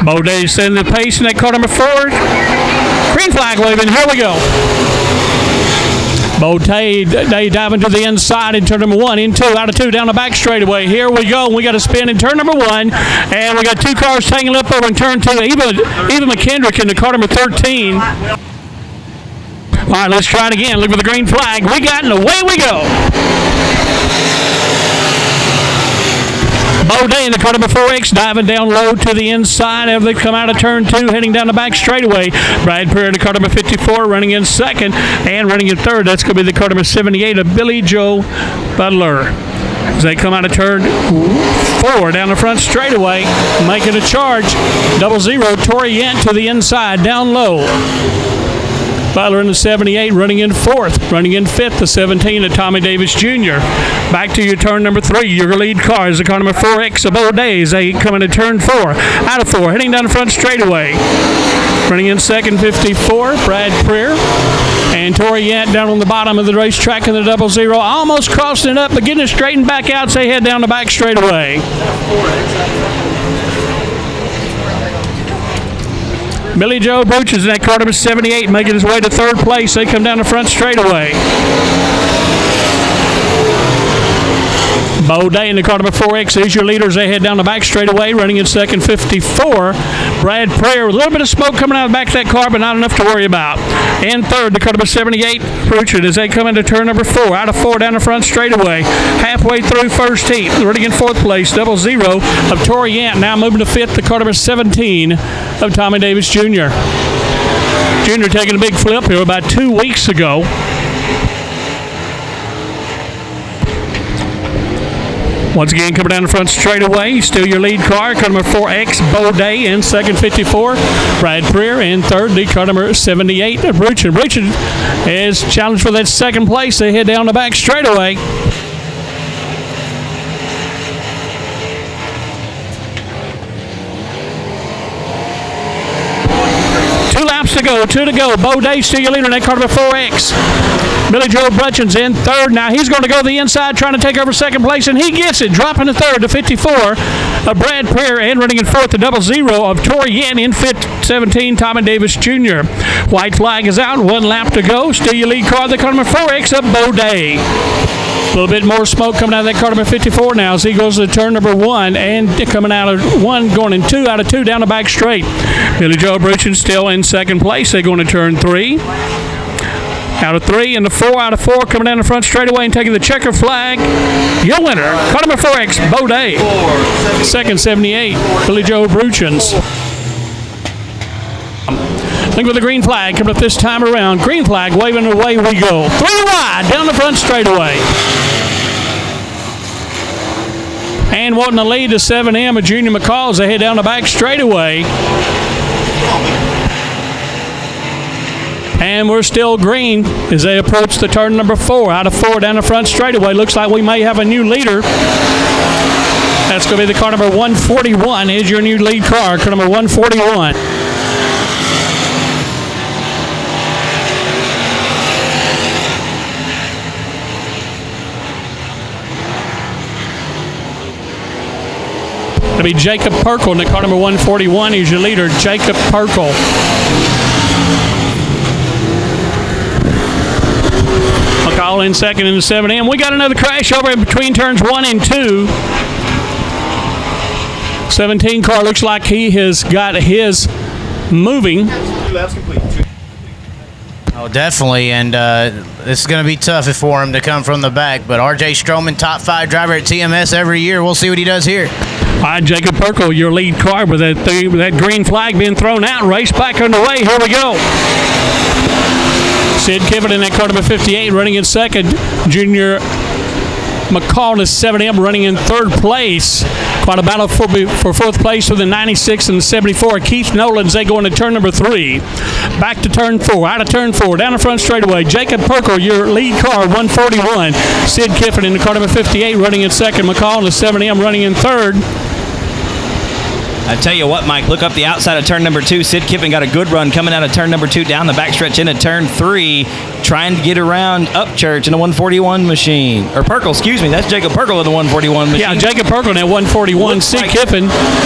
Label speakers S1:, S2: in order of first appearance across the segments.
S1: Boday's setting the pace in that car number 4. Green flag waving. Here we go. Bodey diving to the inside in turn number 1, in 2, out of 2, down the back straightaway. Here we go. We got a spin in turn number 1, and we got 2 cars tangled up over in turn 2. Even McKendrick in the car number 13. All right, let's try it again. Look for the green flag. We got it, and away we go. Bodey in the car number 4X diving down low to the inside as they come out of turn 2, heading down the back straightaway. Brad Perry in the car number 54 running in 2nd, and running in 3rd. That's going to be the car number 78 of Billy Joe Butler. As they come out of turn 4 down the front straightaway, making a charge. 00 Tori Yent to the inside, down low. Butler in the 78, running in 4th. Running in 5th, the 17 of Tommy Davis Jr. Back to your turn number 3. Your lead car is the car number 4X of Bodey. They come into turn 4. Out of 4, heading down the front straightaway. Running in 2nd, 54, Brad Preer. And Tori Yant down on the bottom of the racetrack in the 00. Almost crossing it up, but getting it straightened back out as they head down the back straightaway. Billy Joe Bruch is in that car number 78, making his way to 3rd place. They come down the front straightaway. Bodey in the car number 4X is your leaders. They head down the back straightaway, running in 2nd, 54. Brad Prayer with a little bit of smoke coming out of the back of that car, but not enough to worry about. In 3rd, the car number 78, Pruitt, as they come into turn number 4. Out of 4 down the front straightaway. Halfway through first heat, running in 4th place, 00 of Tori Yant. Now moving to 5th, the car number 17 of Tommy Davis Jr. Jr. taking a big flip here about 2 weeks ago. Once again, coming down the front straightaway, still your lead car, car number 4X, Bodey in 2nd, 54. Brad Preer in 3rd, the car number 78, Bruchin. Bruchin is challenged for that 2nd place. They head down the back straightaway. To go, 2 to go. Bodey still your leader in that car number 4X. Billy Joe Brutchin's in 3rd. Now he's going to go to the inside trying to take over 2nd place, and he gets it, dropping to 3rd to 54 of Brad Prayer, and running in 4th to 00 of Tori Yant in 5th, 17 Tommy Davis Jr. White flag is out, 1 lap to go. Still your lead car, the car number 4X of Bodey. A little bit more smoke coming out of that car number 54 now as he goes to turn number 1, and coming out of 1, going in 2 out of 2 down the back straight. Billy Joe Bruchin still in 2nd place. They go into turn 3. Out of 3 and the 4 out of 4 coming down the front straightaway and taking the checker flag. Your winner, car number 4X, Bodey. 2nd, 78, Billy Joe Bruchins. Look for the green flag coming up this time around. Green flag waving, away we go. 3 wide down the front straightaway. And wanting the lead to 7M of Junior McCall as they head down the back straightaway. And we're still green as they approach the turn number 4. Out of 4 down the front straightaway. Looks like we may have a new leader. That's going to be the car number 141 is your new lead car number 141. It'll be Jacob Perkle in the car number 141. He's your leader, Jacob Perkle. McCall in 2nd in the 7M. We got another crash over in between turns 1 and 2. 17 car looks like he has got his moving.
S2: Oh, definitely, and this is going to be tough for him to come from the back, but R.J. Stroman, top 5 driver at TMS every year. We'll see what he does here.
S1: All right, Jacob Perkle, your lead car with that green flag being thrown out. Race back underway. Here we go. Sid Kiffin in that car number 58, running in 2nd. Junior McCall is 7M, running in 3rd place. Quite a battle for 4th place with the 96 and the 74. Keith Nolan's, they go into turn number 3. Back to turn 4. Out of turn 4. Down the front straightaway. Jacob Perkle, your lead car, 141. Sid Kiffin in the car number 58, running in 2nd. McCall in the 7M, running in 3rd.
S3: I tell you what, Mike, look up the outside of turn number 2. Sid Kiffin got a good run coming out of turn number 2 down the backstretch into turn 3. trying to get around Upchurch in a 141 machine. Or Perkle, excuse me. That's Jacob Perkle in the 141 machine.
S1: Yeah, Jacob Perkle in that 141. Sid Kiffin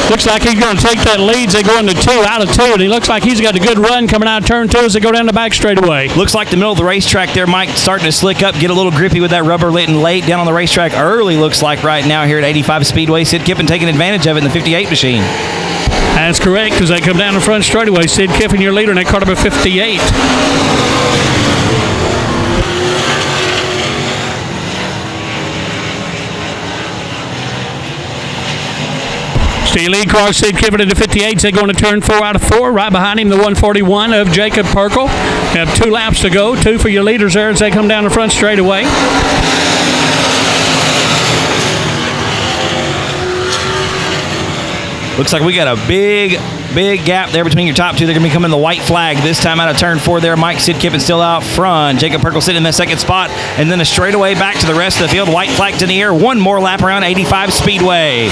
S1: looks like he's going to take that lead. They go into 2 out of 2, and he looks like he's got a good run coming out of turn 2 as they go down the back straightaway.
S3: Looks like the middle of the racetrack there, Mike, starting to slick up, get a little grippy with that rubber letting late down on the racetrack early, looks like right now here at 85 Speedway. Sid Kiffin taking advantage of it in the 58 machine.
S1: That's correct, because they come down the front straightaway. Sid Kiffin, your leader, in that car number 58. Still lead car, Sid Kiffin into 58. They go into turn 4 out of 4. Right behind him, the 141 of Jacob Perkle. Have 2 laps to go. 2 for your leaders there as they come down the front straightaway.
S3: Looks like we got a big gap there between your top 2. They're going to be coming the white flag this time out of turn 4 there. Mike, Sid Kiffin still out front. Jacob Perkle sitting in that second spot. And then a straightaway back to the rest of the field. White flag in the air. One more lap around 85 Speedway.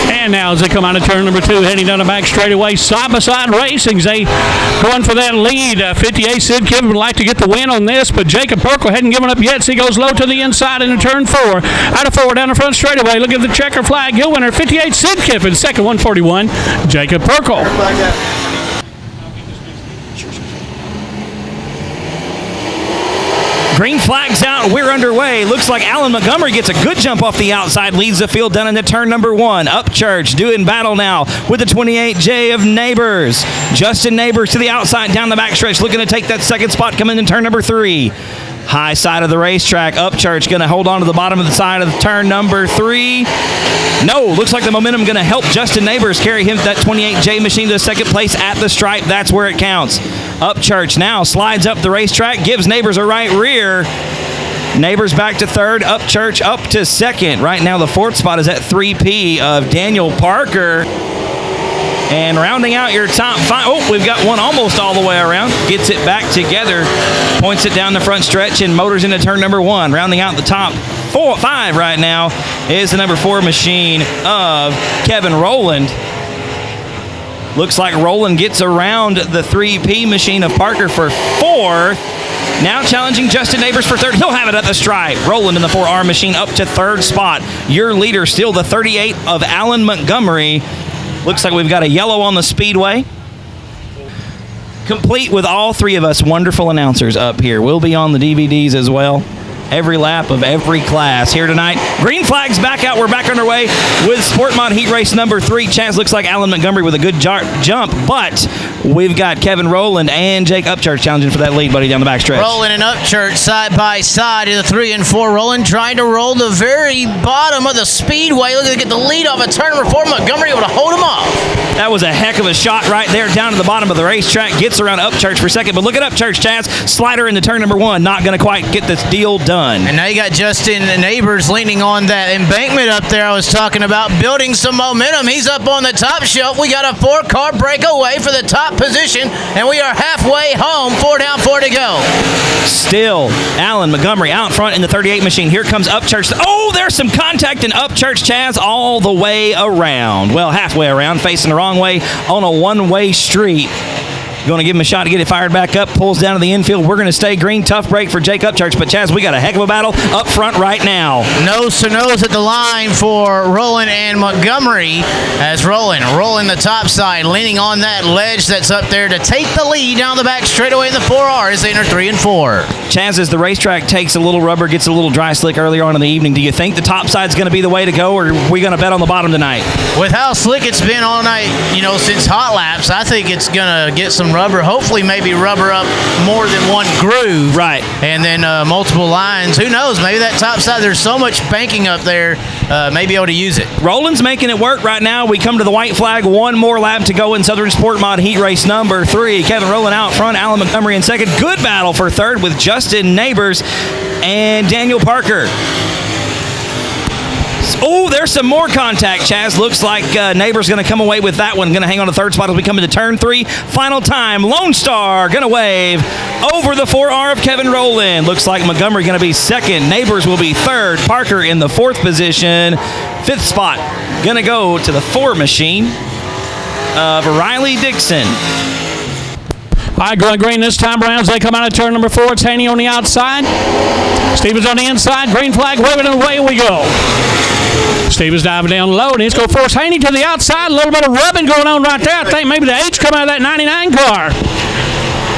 S1: And now as they come out of turn number 2, heading down the back straightaway, side-by-side racing. They going for that lead. 58, Sid Kiffin would like to get the win on this, but Jacob Perkle hadn't given up yet, so he goes low to the inside into turn 4. Out of 4 down the front straightaway. Look at the checker flag. He'll winner 58, Sid Kiffin. Second, 141, Jacob Perkle.
S3: Green flag's out. We're underway. Looks like Alan Montgomery gets a good jump off the outside. Leads the field down into turn number 1. Upchurch doing battle now with the 28J of Neighbors. Justin Neighbors to the outside down the backstretch. Looking to take that second spot coming in turn number 3. High side of the racetrack. Upchurch going to hold on to the bottom of the side of turn number 3. No, looks like the momentum going to help Justin Neighbors carry him that 28J machine to second place at the stripe. That's where it counts. Upchurch now slides up the racetrack, gives Neighbors a right rear. Neighbors back to third, Upchurch up to second. Right now the 4th spot is at 3P of Daniel Parker. And rounding out your top 5. Oh, we've got one almost all the way around. Gets it back together. Points it down the front stretch and motors into turn number 1. Rounding out the top 5 right now is the number 4 machine of Kevin Rowland. Looks like Rowland gets around the 3P machine of Parker for 4th. Now challenging Justin Neighbors for 3rd. He'll have it at the stripe. Rowland in the 4R machine up to 3rd spot. Your leader still the 38 of Alan Montgomery. Looks like we've got a yellow on the speedway. Complete with all 3 of us wonderful announcers up here. We'll be on the DVDs as well. Every lap of every class here tonight. Green flag's back out. We're back underway with Sport Mod Heat Race number 3. Chaz looks like Alan Montgomery with a good jump, but we've got Kevin Rowland and Jake Upchurch challenging for that lead, buddy, down the backstretch.
S2: Rowland and Upchurch side by side in the 3 and 4. Rowland trying to roll the very bottom of the speedway. Looking to get the lead off of turn number 4. Montgomery able to hold him off.
S3: That was a heck of a shot right there down to the bottom of the racetrack. Gets around Upchurch for second, but look at Upchurch, Chaz. Slider into turn number 1. Not going to quite get this deal done.
S2: And now you got Justin Neighbors leaning on that embankment up there I was talking about, building some momentum. He's up on the top shelf. We got a 4-car breakaway for the top position, and we are halfway home. 4 down, 4 to go.
S3: Still, Alan Montgomery out front in the 38 machine. Here comes Upchurch. Oh, there's some contact in Upchurch, Chaz, all the way around. Well, halfway around, facing the wrong way on a one-way street. Going to give him a shot to get it fired back up. Pulls down to the infield. We're going to stay green. Tough break for Jake Upchurch. But, Chaz, we got a heck of a battle up front right now.
S2: Nose to nose at the line for Rowland and Montgomery. As Rowland rolling the top side, leaning on that ledge that's up there to take the lead down the back straightaway in the 4R as they enter 3 and 4.
S3: Chaz, as the racetrack takes a little rubber, gets a little dry slick earlier on in the evening, do you think the top side's going to be the way to go, or are we going to bet on the bottom tonight?
S2: With how slick it's been all night, since hot laps, I think it's going to get some rubber. Hopefully maybe rubber up more than one groove.
S3: Right.
S2: And then multiple lines. Who knows? Maybe that top side, there's so much banking up there, may be able to use it.
S3: Rowland's making it work right now. We come to the white flag. One more lap to go in Southern Sport Mod Heat Race number 3. Kevin Rowland out front. Alan Montgomery in second. Good battle for third with Justin Neighbors and Daniel Parker. Oh, there's some more contact, Chaz. Looks like Neighbors going to come away with that one. Going to hang on to third spot as we come into turn 3. Final time, Lone Star going to wave over the 4R of Kevin Rowland. Looks like Montgomery going to be second. Neighbors will be third. Parker in the 4th position. 5th spot going to go to the 4 machine of Riley Dixon.
S1: All right, going green this time around as they come out of turn number 4. It's Haney on the outside. Stevens on the inside. Green flag waving, and away we go. Stevens diving down low, and he's going to force Haney to the outside. A little bit of rubbing going on right there. I think maybe the H coming out of that 99 car.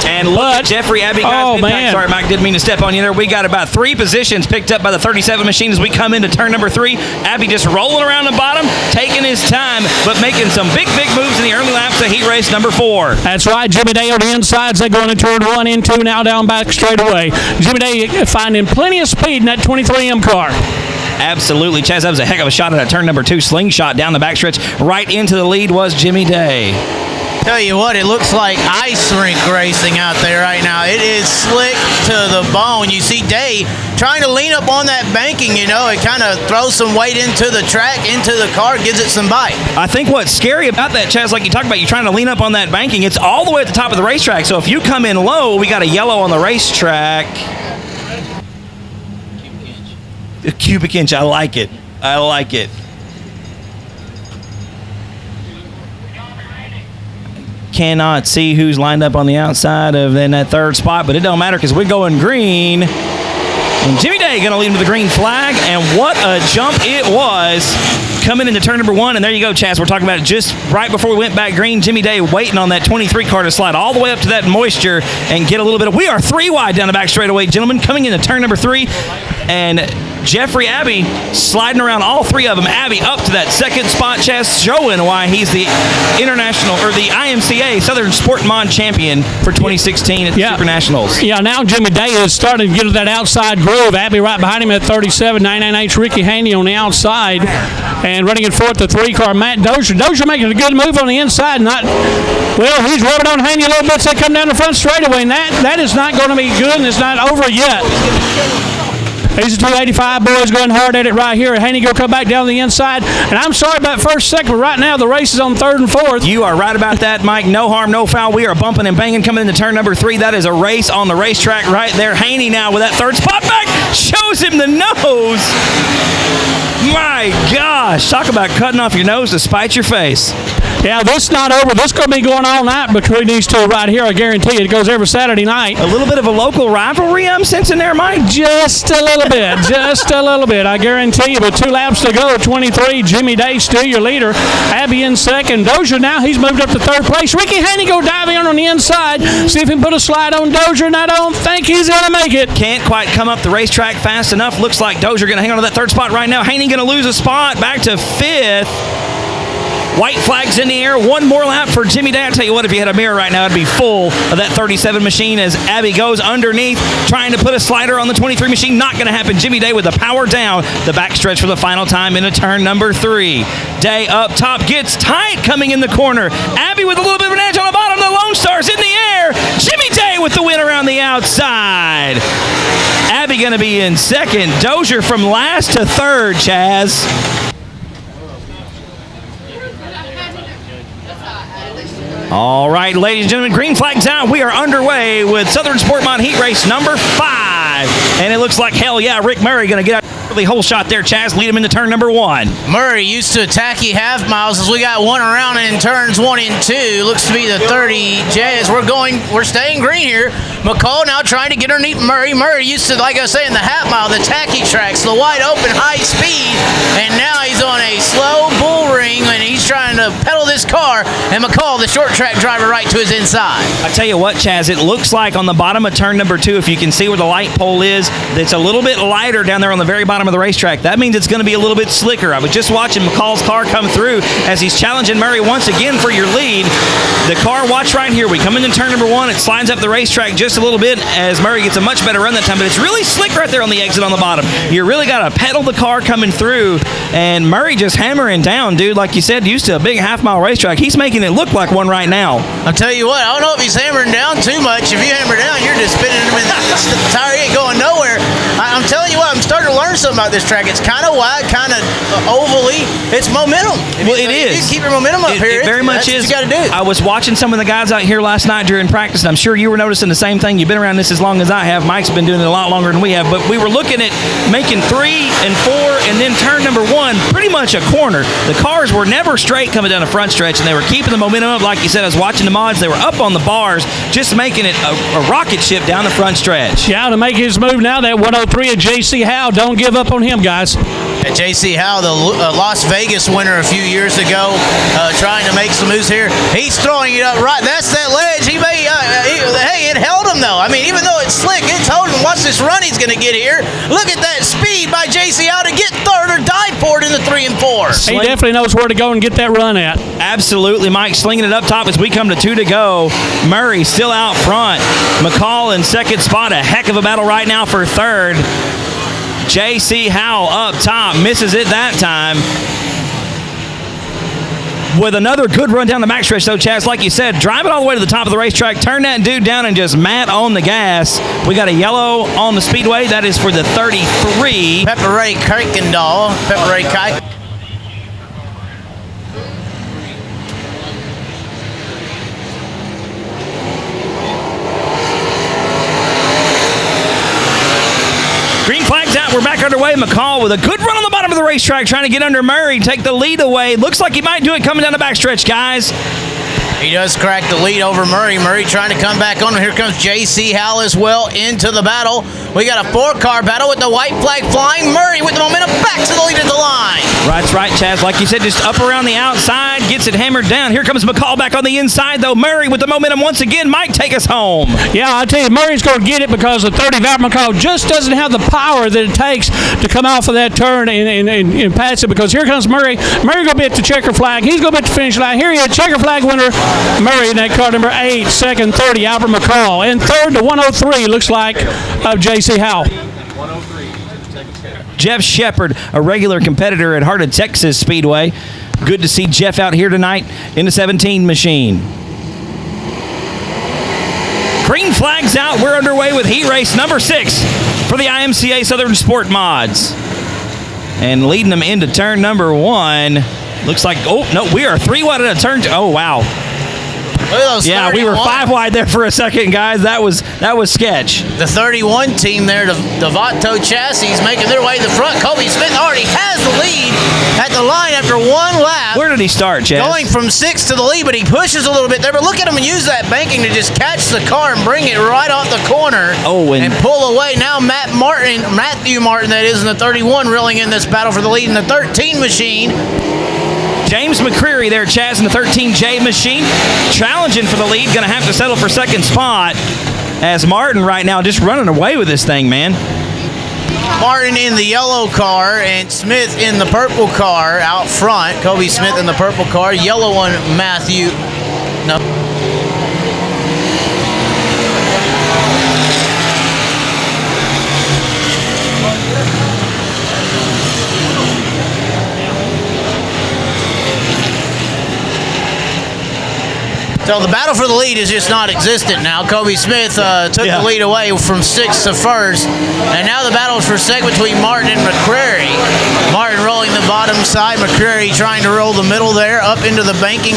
S3: And look at Jeffrey Abbey, guys.
S1: Oh, man.
S3: Sorry, Mike, didn't mean to step on you there. We got about 3 positions picked up by the 37 machine as we come into turn number 3. Abbey just rolling around the bottom, taking his time, but making some big moves in the early laps of heat race number 4.
S1: That's right. Jimmy Day on the insides. They're going into turn 1 and 2 now down back straight away. Jimmy Day finding plenty of speed in that 23M car.
S3: Absolutely, Chaz. That was a heck of a shot at turn number 2 slingshot down the backstretch. Right into the lead was Jimmy Day.
S2: Tell you what, it looks like ice rink racing out there right now. It is slick to the bone. You see Day trying to lean up on that banking, you know. It kind of throws some weight into the track, into the car, gives it some bite.
S3: I think what's scary about that, Chaz, like you talked about, you're trying to lean up on that banking. It's all the way at the top of the racetrack. So if you come in low, we got a yellow on the racetrack. A cubic inch. I like it. I like it. Cannot see who's lined up on the outside of then that third spot, but it don't matter because we're going green. And Jimmy Day going to lead him to the green flag, and what a jump it was coming into turn number 1. And there you go, Chaz. We're talking about it just right before we went back green. Jimmy Day waiting on that 23 car to slide all the way up to that moisture and get a little bit of. We are 3 wide down the back straightaway, gentlemen, coming into turn number 3. And Jeffrey Abbey sliding around all 3 of them. Abbey up to that second spot, Chaz, showing why he's the international or the IMCA Southern Sport Mod champion for 2016 at the Super Nationals.
S1: Yeah, now Jimmy Day is starting to get to that outside groove. Abbey right behind him at 37. 99H Ricky Haney on the outside. And running in fourth, the 3 car, Matt Dozier. Dozier making a good move on the inside. He's rubbing on Haney a little bit as they come down the front straightaway. And that is not going to be good, and it's not over yet. These are 285 boys going hard at it right here. Haney go come back down the inside. And I'm sorry about first, second, but right now the race is on 3rd and 4th.
S3: You are right about that, Mike. No harm, no foul. We are bumping and banging coming into turn number 3. That is a race on the racetrack right there. Haney now with that 3rd spot back. Shows him the nose. My gosh. Talk about cutting off your nose to spite your face.
S1: Yeah, this is not over. This is going to be going all night between these 2 right here. I guarantee you. It goes every Saturday night.
S3: A little bit of a local rivalry I'm sensing there, Mike?
S1: Just a little bit. Just a little bit. I guarantee you. But 2 laps to go. 23. Jimmy Day still your leader. Abbey in second. Dozier now. He's moved up to 3rd place. Ricky Haney go dive in on the inside. See if he can put a slide on Dozier. And I don't think he's going to make it.
S3: Can't quite come up the racetrack fast enough. Looks like Dozier going to hang on to that 3rd spot right now. Haney going to lose a spot. Back to 5th. White flags in the air. 1 more lap for Jimmy Day. I'll tell you what, if you had a mirror right now, it'd be full of that 37 machine as Abbey goes underneath, trying to put a slider on the 23 machine. Not going to happen. Jimmy Day with the power down the backstretch for the final time into turn number 3. Day up top gets tight coming in the corner. Abbey with a little bit of an edge on the bottom. The Lone Star's in the air. Jimmy Day with the win around the outside. Abbey going to be in second. Dozier from last to 3rd, Chaz. All right, ladies and gentlemen, green flag's out. We are underway with Southern Sport Mod Heat Race number 5. And it looks like, hell yeah, Rick Murray going to get out the whole shot there, Chaz. Lead him into turn number 1.
S2: Murray used to tacky half miles as we got 1 around in turns 1 and 2. Looks to be the 30J as we're staying green here. McCall now trying to get underneath Murray. Murray used to, like I was saying, the half mile, the tacky tracks, the wide open, high speed. And now he's on a slow bull ring and he's trying to pedal this car. And McCall, the short track driver, right to his inside.
S3: I tell you what, Chaz, it looks like on the bottom of turn number 2, if you can see where the light pole is, it's a little bit lighter down there on the very bottom of the racetrack. That means it's going to be a little bit slicker. I was just watching McCall's car come through as he's challenging Murray once again for your lead. The car, watch right here. We come into turn number 1. It slides up the racetrack just a little bit as Murray gets a much better run that time, but it's really slick right there on the exit on the bottom. You really got to pedal the car coming through, and Murray just hammering down, dude. Like you said, used to a big half-mile racetrack. He's making it look like one right now.
S2: I'll tell you what, I don't know if he's hammering down too much. If you hammer down, you're just spinning him in the tire ain't going nowhere. I'm telling you what, I'm starting to learn something about this track. It's kind of wide, kind of ovally. It's momentum.
S3: Well, it is.
S2: You keep your momentum up here.
S3: It very much is.
S2: That's what you got to do.
S3: I was watching watching some of the guys out here last night during practice, and I'm sure you were noticing the same thing. You've been around this as long as I have. Mike's been doing it a lot longer than we have, but we were looking at making 3 and 4, and then turn number 1, pretty much a corner. The cars were never straight coming down the front stretch, and they were keeping the momentum up. Like you said, I was watching the mods. They were up on the bars, just making it a rocket ship down the front stretch.
S1: Yeah, to make his move now, that 103 of J.C. Howe. Don't give up on him, guys.
S2: J.C. Howe, the Las Vegas winner a few years ago, trying to make some moves here. He's throwing it up right. That's that ledge. He may, hey, it held him though. I mean, even though it's slick, it's holding him. Watch this run he's going to get here. Look at that speed by J.C. Howe to get third or dive for it in the 3 and 4.
S1: He definitely knows where to go and get that run at.
S3: Absolutely, Mike slinging it up top as we come to 2 to go. Murray still out front. McCall in second spot. A heck of a battle right now for third. J.C. Howe up top, misses it that time. With another good run down the backstretch, though, Chaz, like you said, drive it all the way to the top of the racetrack, turn that dude down, and just mat on the gas. We got a yellow on the speedway. That is for the 33.
S2: Pepper-Ray Kirkendall. Pepper-Ray Kike.
S3: Green flag's out. We're back underway. McCall with a good run on the bottom of the racetrack, trying to get under Murray, take the lead away. Looks like he might do it coming down the backstretch, guys.
S2: He does crack the lead over Murray. Murray trying to come back on. Here comes J.C. Howe as well into the battle. We got a 4-car battle with the white flag flying. Murray with the momentum back to the lead at the line.
S3: That's right, Chaz. Like you said, just up around the outside, gets it hammered down. Here comes McCall back on the inside, though. Murray with the momentum once again might take us home.
S1: Yeah, I tell you, Murray's going to get it because the 30 Val McCall just doesn't have the power that it takes to come off of that turn and pass it, because here comes Murray. Murray going to be at the checker flag. He's going to be at the finish line. Here he is, checker flag winner. Murray in that car number 8, second 30, Albert McCall. And third to 103, looks like, of J.C. Howe.
S3: Jeff Shepard, a regular competitor at Heart of Texas Speedway. Good to see Jeff out here tonight in the 17 machine. Green flag's out. We're underway with heat race number 6 for the IMCA Southern Sport Mods. And leading them into turn number 1. Looks like, oh, no, we are 3 wide at a turn. Oh, wow. Yeah, we were 5 wide there for a second, guys. That was sketch.
S2: The 31 team there, the Vato Chassis, making their way to the front. Kobe Smith already has the lead at the line after 1 lap.
S3: Where did he start, Chaz?
S2: Going from 6 to the lead, but he pushes a little bit there. But look at him use that banking to just catch the car and bring it right off the corner and pull away. Now Matthew Martin, that is, in the 31, reeling in this battle for the lead in the 13 machine.
S3: James McCreary there, Chaz, in the 13J machine, challenging for the lead, going to have to settle for second spot, as Martin right now just running away with this thing, man.
S2: Martin in the yellow car and Smith in the purple car out front. Kobe Smith in the purple car, yellow one, Matthew. No. So the battle for the lead is just not existent now. Kobe Smith took the lead away from 6th to 1st. And now the battle is for second between Martin and McCreary. Martin rolling the bottom side. McCreary trying to roll the middle there up into the banking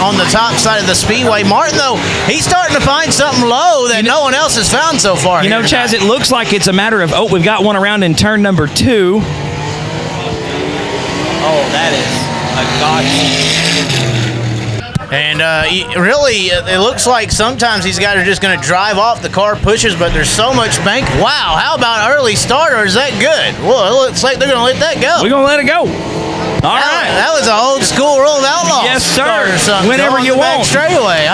S2: on the top side of the speedway. Martin, though, he's starting to find something low that no one else has found so far.
S3: You know, Chaz, it looks like it's a matter of, we've got one around in turn number 2. Oh, that is a godsend.
S2: And really, it looks like sometimes these guys are just going to drive off. The car pushes, but there's so much bank. Wow, how about early start, or is that good? Well, it looks like they're going to let that go.
S3: We're going to let it go. All right.
S2: That was an old school Roll Outlaw.
S3: Yes, sir.
S2: Whenever you want. Straightaway.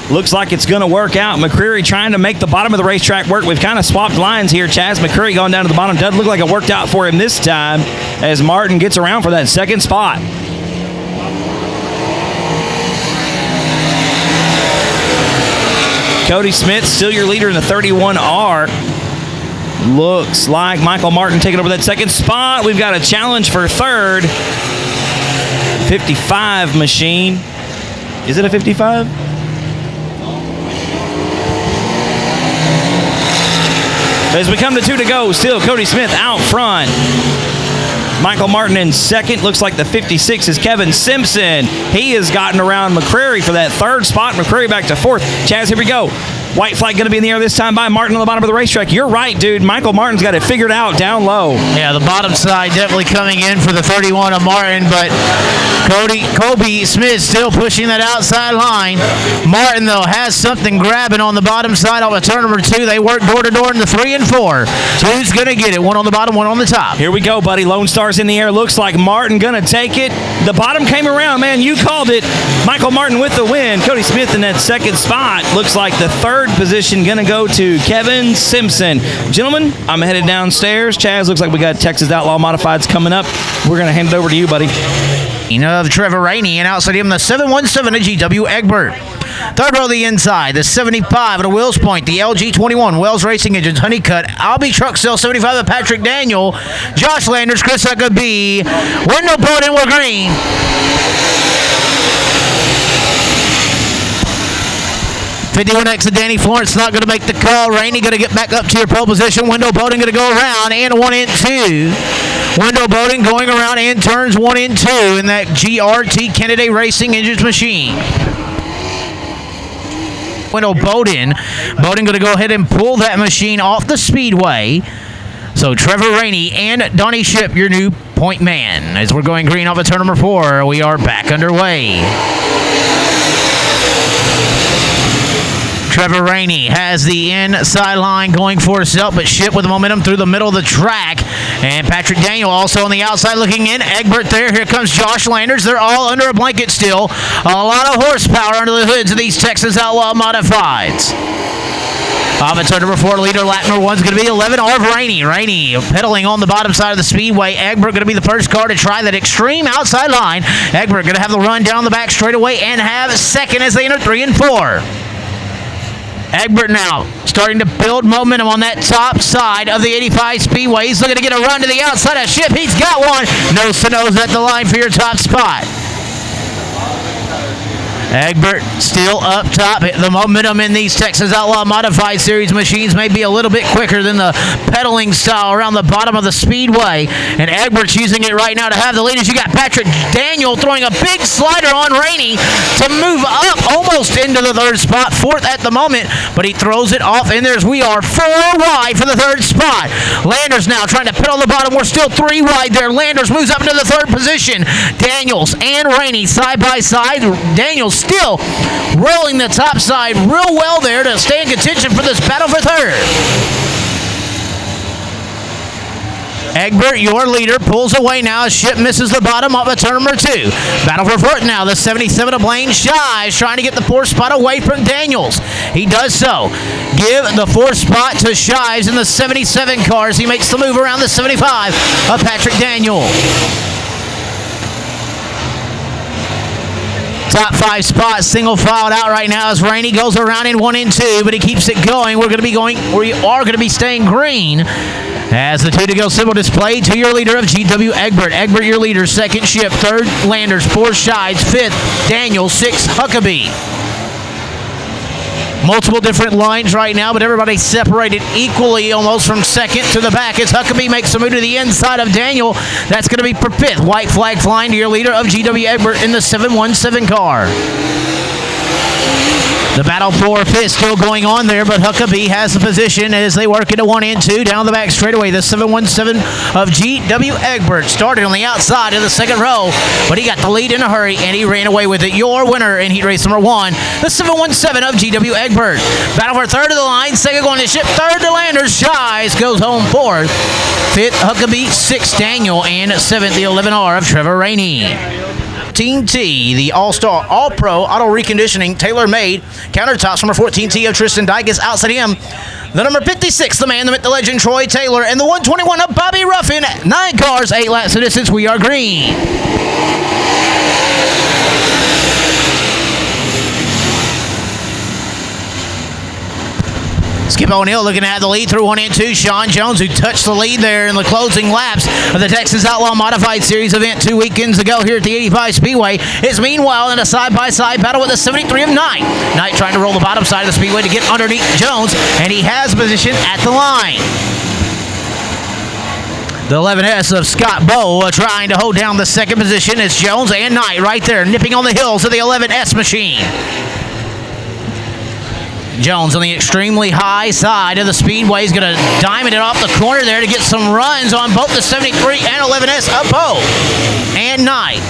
S3: Looks like it's going to work out. McCreary trying to make the bottom of the racetrack work. We've kind of swapped lines here. Chaz McCreary going down to the bottom. Doesn't look like it worked out for him this time as Martin gets around for that second spot. Cody Smith, still your leader in the 31R. Looks like Michael Martin taking over that second spot. We've got a challenge for third. 55 machine. Is it a 55? As we come to 2 to go, still Cody Smith out front. Michael Martin in second. Looks like the 56 is Kevin Simpson. He has gotten around McCreary for that third spot. McCreary back to fourth. Chaz, here we go. White flag going to be in the air this time by Martin on the bottom of the racetrack. You're right, dude. Michael Martin's got it figured out down low.
S2: Yeah, the bottom side definitely coming in for the 31 of Martin, but Kobe Smith still pushing that outside line. Martin, though, has something grabbing on the bottom side off of turn number 2. They work door to door in the 3 and 4. So who's going to get it? One on the bottom, one on the top.
S3: Here we go, buddy. Lone Star's in the air. Looks like Martin going to take it. The bottom came around, man. You called it. Michael Martin with the win. Cody Smith in that second spot. Looks like the third position going to go to Kevin Simpson. Gentlemen, I'm headed downstairs. Chaz, looks like we got Texas Outlaw Modifieds coming up. We're going to hand it over to you, buddy.
S2: Of Trevor Rainey, and outside him the 717 of GW Egbert. Third row the inside, the 75 at a Wills Point, the LG21 Wells Racing Engines Honeycutt, Albee Truck Sale 75 of Patrick Daniel, Josh Landers, Chris Huckabee, Wendell Bowden, we're green. '51X of Danny Florence not going to make the call. Rainey going to get back up to your pole position. Wendell Bowden going to go around and 1 and 2. Wendell Bowden going around and turns 1 and 2 in that GRT Kennedy Racing Engines machine. Wendell Bowden going to go ahead and pull that machine off the speedway. So Trevor Rainey and Donnie Ship, your new point man. As we're going green off of turn number 4, we are back underway. Trevor Rainey has the inside line going for himself, but Ship with the momentum through the middle of the track. And Patrick Daniel also on the outside looking in. Egbert there. Here comes Josh Landers. They're all under a blanket still. A lot of horsepower under the hoods of these Texas Outlaw Modifieds. Off at turn number 4, leader lap number 1 is going to be 11 of Rainey. Rainey pedaling on the bottom side of the speedway. Egbert going to be the first car to try that extreme outside line. Egbert going to have the run down the back straightaway and have second as they enter 3 and 4. Egbert now starting to build momentum on that top side of the 85 Speedway. He's looking to get a run to the outside of Ship. He's got one. Nose to nose at the line for your top spot. Egbert still up top. The momentum in these Texas Outlaw Modified Series machines may be a little bit quicker than the pedaling style around the bottom of the speedway. And Egbert's using it right now to have the lead. As you got Patrick Daniel throwing a big slider on Rainey to move up almost into the third spot. Fourth at the moment, but he throws it off. And we are 4 wide for the third spot. Landers now trying to pedal the bottom. We're still 3 wide there. Landers moves up into the third position. Daniels and Rainey side by side. Daniels still rolling the top side real well there to stay in contention for this battle for third. Egbert, your leader, pulls away now as Ship misses the bottom of turn number 2. Battle for fourth now. The 77 of Blaine Shives trying to get the 4th spot away from Daniels. He does so. Give the 4th spot to Shives in the 77 cars. He makes the move around the 75 of Patrick Daniel. Top 5 spots, single filed out right now as Rainey goes around in 1 and 2, but he keeps it going. We are going to be staying green as the 2 to go symbol displayed to your leader of GW Egbert. Egbert, your leader, 2nd Ship, 3rd Landers, 4th Shives, 5th Daniel, 6th Huckabee. Multiple different lines right now, but everybody separated equally almost from 2nd to the back as Huckabee makes a move to the inside of Daniel. That's going to be for 5th. White flag flying to your leader of GW Egbert in the 717 car. The battle for 5th still going on there, but Huckabee has the position as they work into 1 and 2 down the back straightaway. The 717 of GW Egbert started on the outside of the 2nd row, but he got the lead in a hurry and he ran away with it. Your winner in heat race number 1, the 717 of GW Egbert. Battle for 3rd of the line, 2nd going to Ship, 3rd to Landers. Shives goes home 4th. 5th Huckabee, 6th Daniel, and 7th the 11R of Trevor Rainey. Team T, the All-Star, All-Pro Auto Reconditioning, tailor-made countertops. Number 14 T of Tristan Dykus. Outside him, the number 56, the man, the myth, the legend, Troy Taylor, and the 121 of Bobby Ruffin. 9 cars, 8 laps of distance. We are green. Skip O'Neill looking at the lead through 1 and 2. Sean Jones, who touched the lead there in the closing laps of the Texas Outlaw Modified Series event 2 weekends ago here at the 85 Speedway, is meanwhile in a side-by-side battle with the 73 of Knight. Knight trying to roll the bottom side of the speedway to get underneath Jones, and he has position at the line. The 11S of Scott Bowe trying to hold down the second position. It's Jones and Knight right there, nipping on the heels of the 11S machine. Jones on the extremely high side of the Speedway is going to diamond it off the corner there to get some runs on both the 73 and 11S of Bowe and Knight.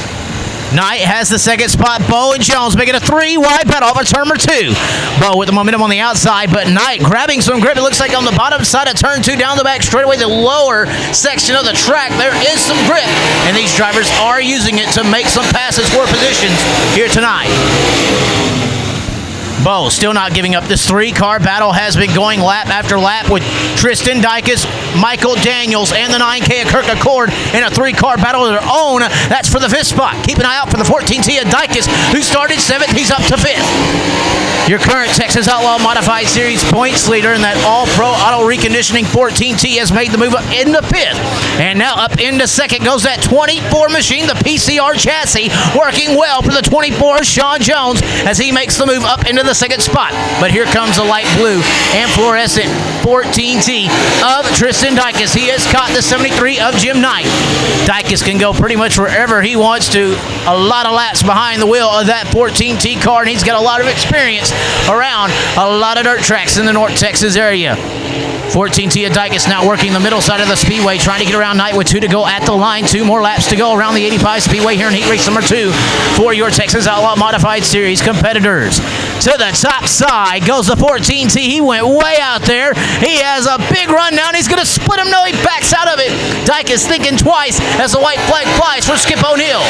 S2: Knight has the second spot. Bowe and Jones making a three-wide battle off of turn number 2. Bowe with the momentum on the outside, but Knight grabbing some grip. It looks like on the bottom side of turn 2 down the back straightaway, the lower section of the track, there is some grip, and these drivers are using it to make some passes for positions here tonight. Bowe still not giving up. This three-car battle has been going lap after lap with Tristan Dykes, Michael Daniels, and the 9K of Kirk Accord in a three-car battle of their own. That's for the 5th spot. Keep an eye out for the 14T of Dykes, who started 7th. He's up to 5th. Your current Texas Outlaw Modified Series points leader in that all-pro auto reconditioning 14T has made the move up into 5th. And now up into 2nd goes that 24 machine, the PCR chassis, working well for the 24 Sean Jones as he makes the move up into the 2nd spot. But here comes the light blue and fluorescent 14T of Tristan Dykes. He has caught the 73 of Jim Knight. Dykes can go pretty much wherever he wants to. A lot of laps behind the wheel of that 14T car, and he's got a lot of experience around a lot of dirt tracks in the North Texas area. 14T of Dykes now working the middle side of the Speedway, trying to get around Knight with 2 to go at the line. 2 more laps to go around the 85 Speedway here in heat race number 2 for your Texas Outlaw Modified Series competitors. To the top side goes the 14T. He went way out there. He has a big run now, and he's going to split him. No, he backs out of it. Dykes thinking twice as the white flag flies for Skip O'Neill.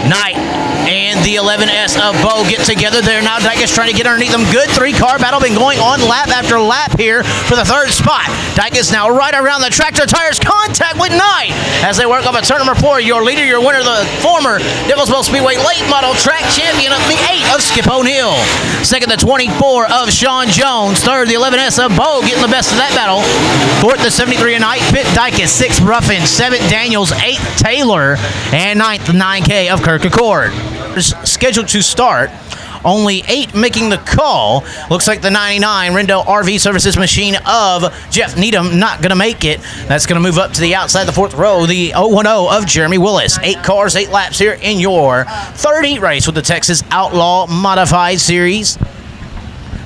S2: Knight and the 11S of Bowe get together there. Now Dykes trying to get underneath them. Good three-car battle been going on lap after lap here for the 3rd spot. Dykes now right around the tractor tires. Contact with Knight as they work up at turn number 4. Your leader, your winner, the former Nicholsville Speedway late model track champion of the 8 of Skip O'Neill. 2nd, the 24 of Sean Jones. 3rd, the 11S of Bowe getting the best of that battle. 4th, the 73 of Knight. 5th, Dykes. 6th, Ruffin. 7th, Daniels. 8th, Taylor. And 9th, the 9K of Kirk Accord. Scheduled to start. Only 8 making the call. Looks like the 99 Rendo RV Services machine of Jeff Needham not going to make it. That's going to move up to the outside the 4th row. The 010 of Jeremy Willis. 8 cars, 8 laps here in your 3rd heat race with the Texas Outlaw Modified Series.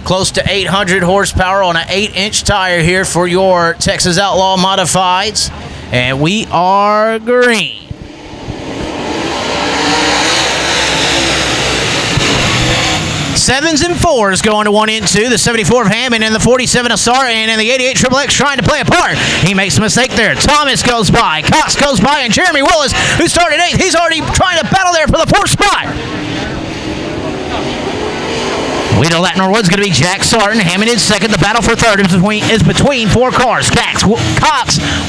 S2: Close to 800 horsepower on an 8-inch tire here for your Texas Outlaw Modifieds. And we are green. 7s and 4s going to 1 and 2. The 74 of Hammond and the 47 of Sartin and the 88 XXX trying to play a part. He makes a mistake there. Thomas goes by. Cox goes by, and Jeremy Willis, who started 8th, he's already trying to battle there for the 4th spot. Weedle at Norwood's going to be Jack Sartin. Hammond is 2nd. The battle for 3rd is between 4 cars. Cox,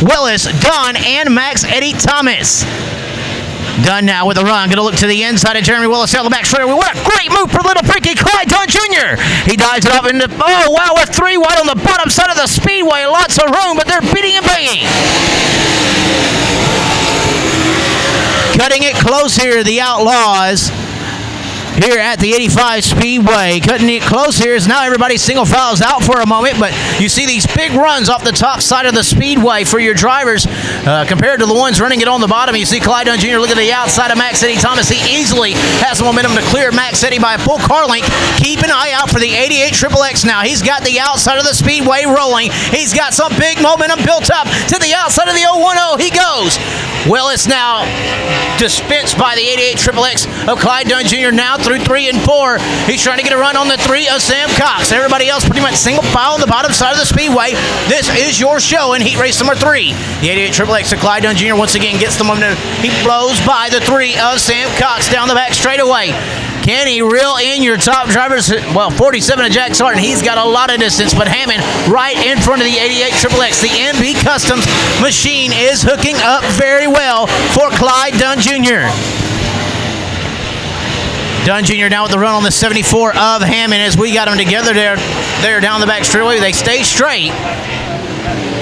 S2: Willis, Dunn, and Max Eddie Thomas. Dunn now with a run. Going to look to the inside of Jeremy Willis out the back straightaway. What a great move for little freaky Clyde Dunn Jr. He dives it up into, oh wow, a 3 wide on the bottom side of the Speedway. Lots of room, but they're beating and banging. Cutting it close here, the Outlaws. Here at the 85 Speedway. Cutting it close here as now everybody single files out for a moment, but you see these big runs off the top side of the Speedway for your drivers compared to the ones running it on the bottom. You see Clyde Dunn Jr. look at the outside of Max Eddie Thomas. He easily has the momentum to clear Max Eddie by a full car length. Keep an eye out for the 88 XXX now. He's got the outside of the Speedway rolling. He's got some big momentum built up to the outside of the 010. He goes. Willis now dispensed by the 88 XXX of Clyde Dunn Jr. now through 3 and 4. He's trying to get a run on the 3 of Sam Cox. Everybody else pretty much single file on the bottom side of the Speedway. This is your show in heat race number 3. The 88 XXX of Clyde Dunn Jr. once again gets the momentum. He blows by the 3 of Sam Cox down the back straightaway. Can he reel in your top drivers? Well, 47 of Jack Sartin. He's got a lot of distance, but Hammond right in front of the 88 XXX. The NB Customs machine is hooking up very well for Clyde Dunn Jr. Dunn Jr. now with the run on the 74 of Hammond as we got them together there down the back straightaway. They stay straight.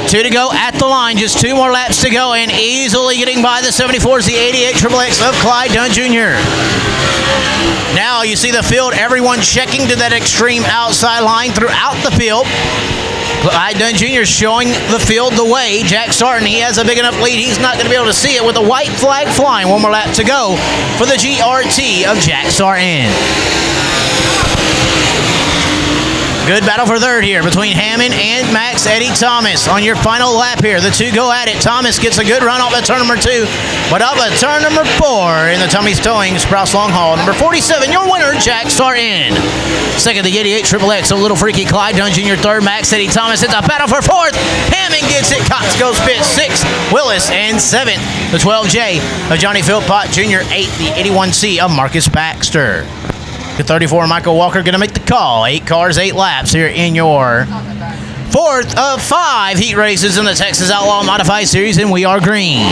S2: 2 to go at the line. Just 2 more laps to go, and easily getting by the 74 is the 88 XXX of Clyde Dunn Jr. Now you see the field, everyone checking to that extreme outside line throughout the field. Clyde Dunn Jr. showing the field the way. Jack Sarton, he has a big enough lead. He's not going to be able to see it with the white flag flying. One more lap to go for the GRT of Jack Sarton. Good battle for third here between Hammond and Max Eddie Thomas on your final lap here. The two go at it. Thomas gets a good run off of turn number 2, but up at turn number 4 in the Tummy's Towing Sprouse Long Haul. Number 47, your winner, Jack Sarton. Second, the 88 Triple X, a little freaky Clyde Dunn Jr. Third, Max Eddie Thomas. It's a battle for fourth. Hammond gets it. Cox goes fifth. 6th, Willis. And 7th, the 12J of Johnny Philpott Jr. 8th, the 81C of Marcus Baxter. The 34, Michael Walker going to make the call. 8 cars, 8 laps here in your 4th of 5 heat races in the Texas Outlaw Modified Series, and we are green.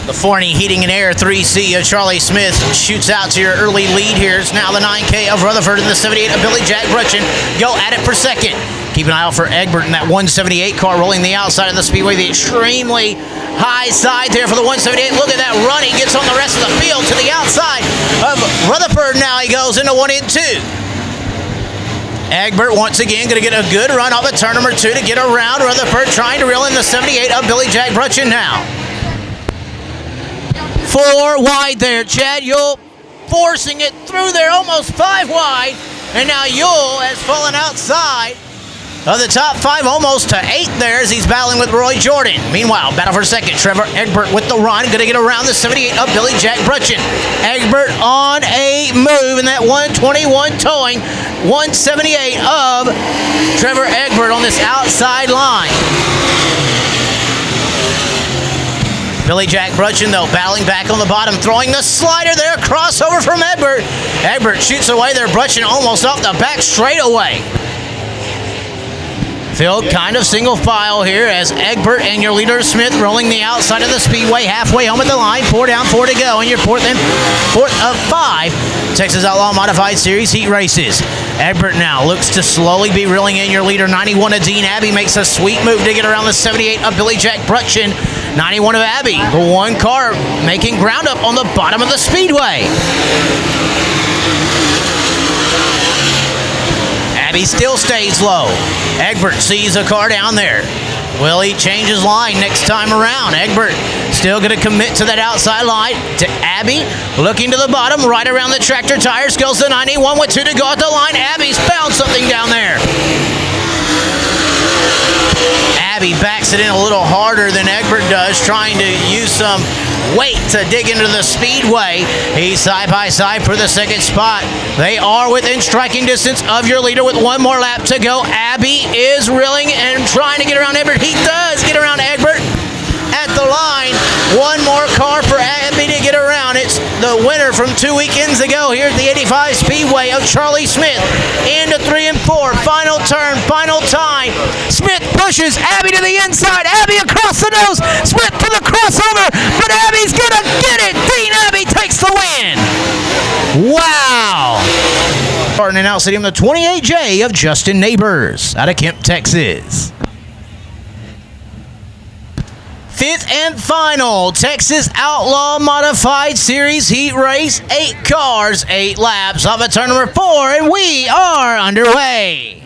S2: The Forney Heating and Air 3C of Charlie Smith shoots out to your early lead here. It's now the 9K of Rutherford and the 78 of Billy Jack Brutchin go at it for second. Keep an eye out for Egbert in that 178 car rolling the outside of the Speedway, the extremely high side there for the 178. Look at that run. He gets on the rest of the field to the outside of Rutherford. Now he goes into 1 and 2. Egbert once again going to get a good run off of turn number 2 to get around Rutherford, trying to reel in the 78 of Billy Jack Brutchin now. 4 wide there. Chad Yule forcing it through there, almost 5 wide. And now Yule has fallen outside of the top 5, almost to 8 there as he's battling with Roy Jordan. Meanwhile, battle for second. Trevor Egbert with the run. Going to get around the 78 of Billy Jack Brutchin. Egbert on a move in that 121 towing. 178 of Trevor Egbert on this outside line. Billy Jack Brutchin, though, battling back on the bottom, throwing the slider there. Crossover from Egbert. Egbert shoots away there. Brutchin almost off the back straightaway. Field kind of single file here as Egbert and your leader Smith rolling the outside of the Speedway, halfway home at the line. 4 down, 4 to go, and your 4th of 5 Texas Outlaw Modified Series heat races. Egbert now looks to slowly be reeling in your leader. 91 of Dean Abbey makes a sweet move to get around the 78 of Billy Jack Brutchin. 91 of Abbey, the one car making ground up on the bottom of the Speedway. Abbey still stays low. Egbert sees a car down there. Will he change his line next time around? Egbert still going to commit to that outside line to Abbey. Looking to the bottom, right around the tractor tires goes the 91 with 2 to go at the line. Abbey's found something down there. Abbey backs it in a little harder than Egbert does, trying to use some weight to dig into the Speedway. He's side by side for the second spot. They are within striking distance of your leader with 1 more lap to go. Abbey is reeling and trying to get around Egbert. He does get around Egbert at the line. 1 more car for Abbey to get around. It's the winner from 2 weekends ago here at the 85 Speedway of Charlie Smith. Into 3 and 4. Final turn, final time. Smith pushes Abbey to the inside. Abbey across the nose. Smith for the crossover, but Abbey's going to get it. Dean Abbey takes the win. Wow. Starting in out Stadium, the 28J of Justin Neighbors out of Kemp, Texas. 5th and final Texas Outlaw Modified Series heat race. 8 cars, 8 laps off of turn number 4, and we are underway.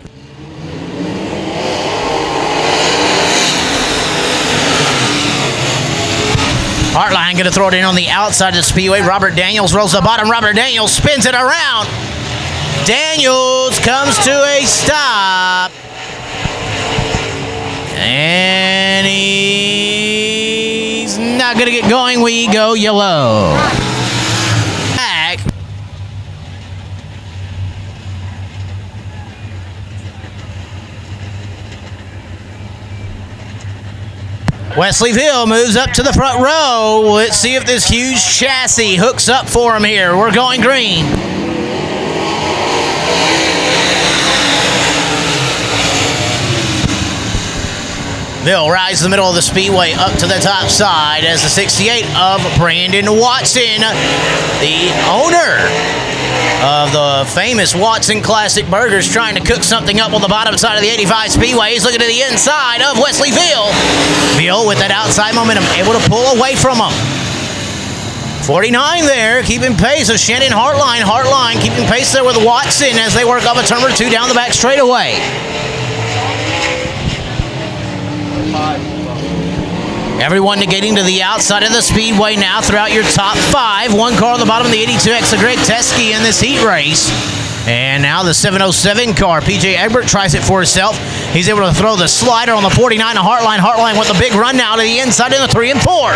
S2: Hartline going to throw it in on the outside of the Speedway. Robert Daniels rolls the bottom. Robert Daniels spins it around. Daniels comes to a stop. And he's not going to get going. We go yellow. Back. Wesley Hill moves up to the front row. Let's see if this huge chassis hooks up for him here. We're going green. Bill rides the middle of the Speedway up to the top side as the 68 of Brandon Watson, the owner of the famous Watson Classic Burgers, trying to cook something up on the bottom side of the 85 Speedway. He's looking to the inside of Wesley Veal. Veal with that outside momentum, able to pull away from him. 49 there, keeping pace with Shannon Hartline. Hartline keeping pace there with Watson as they work off a turn number 2 down the back straightaway. Everyone getting to the outside of the speedway now throughout your top 5. One car on the bottom of the 82X of Greg Teskey in this heat race. And now the 707 car. PJ Egbert tries it for himself. He's able to throw the slider on the 49 to Hartline. Hartline with a big run now to the inside in the 3 and 4.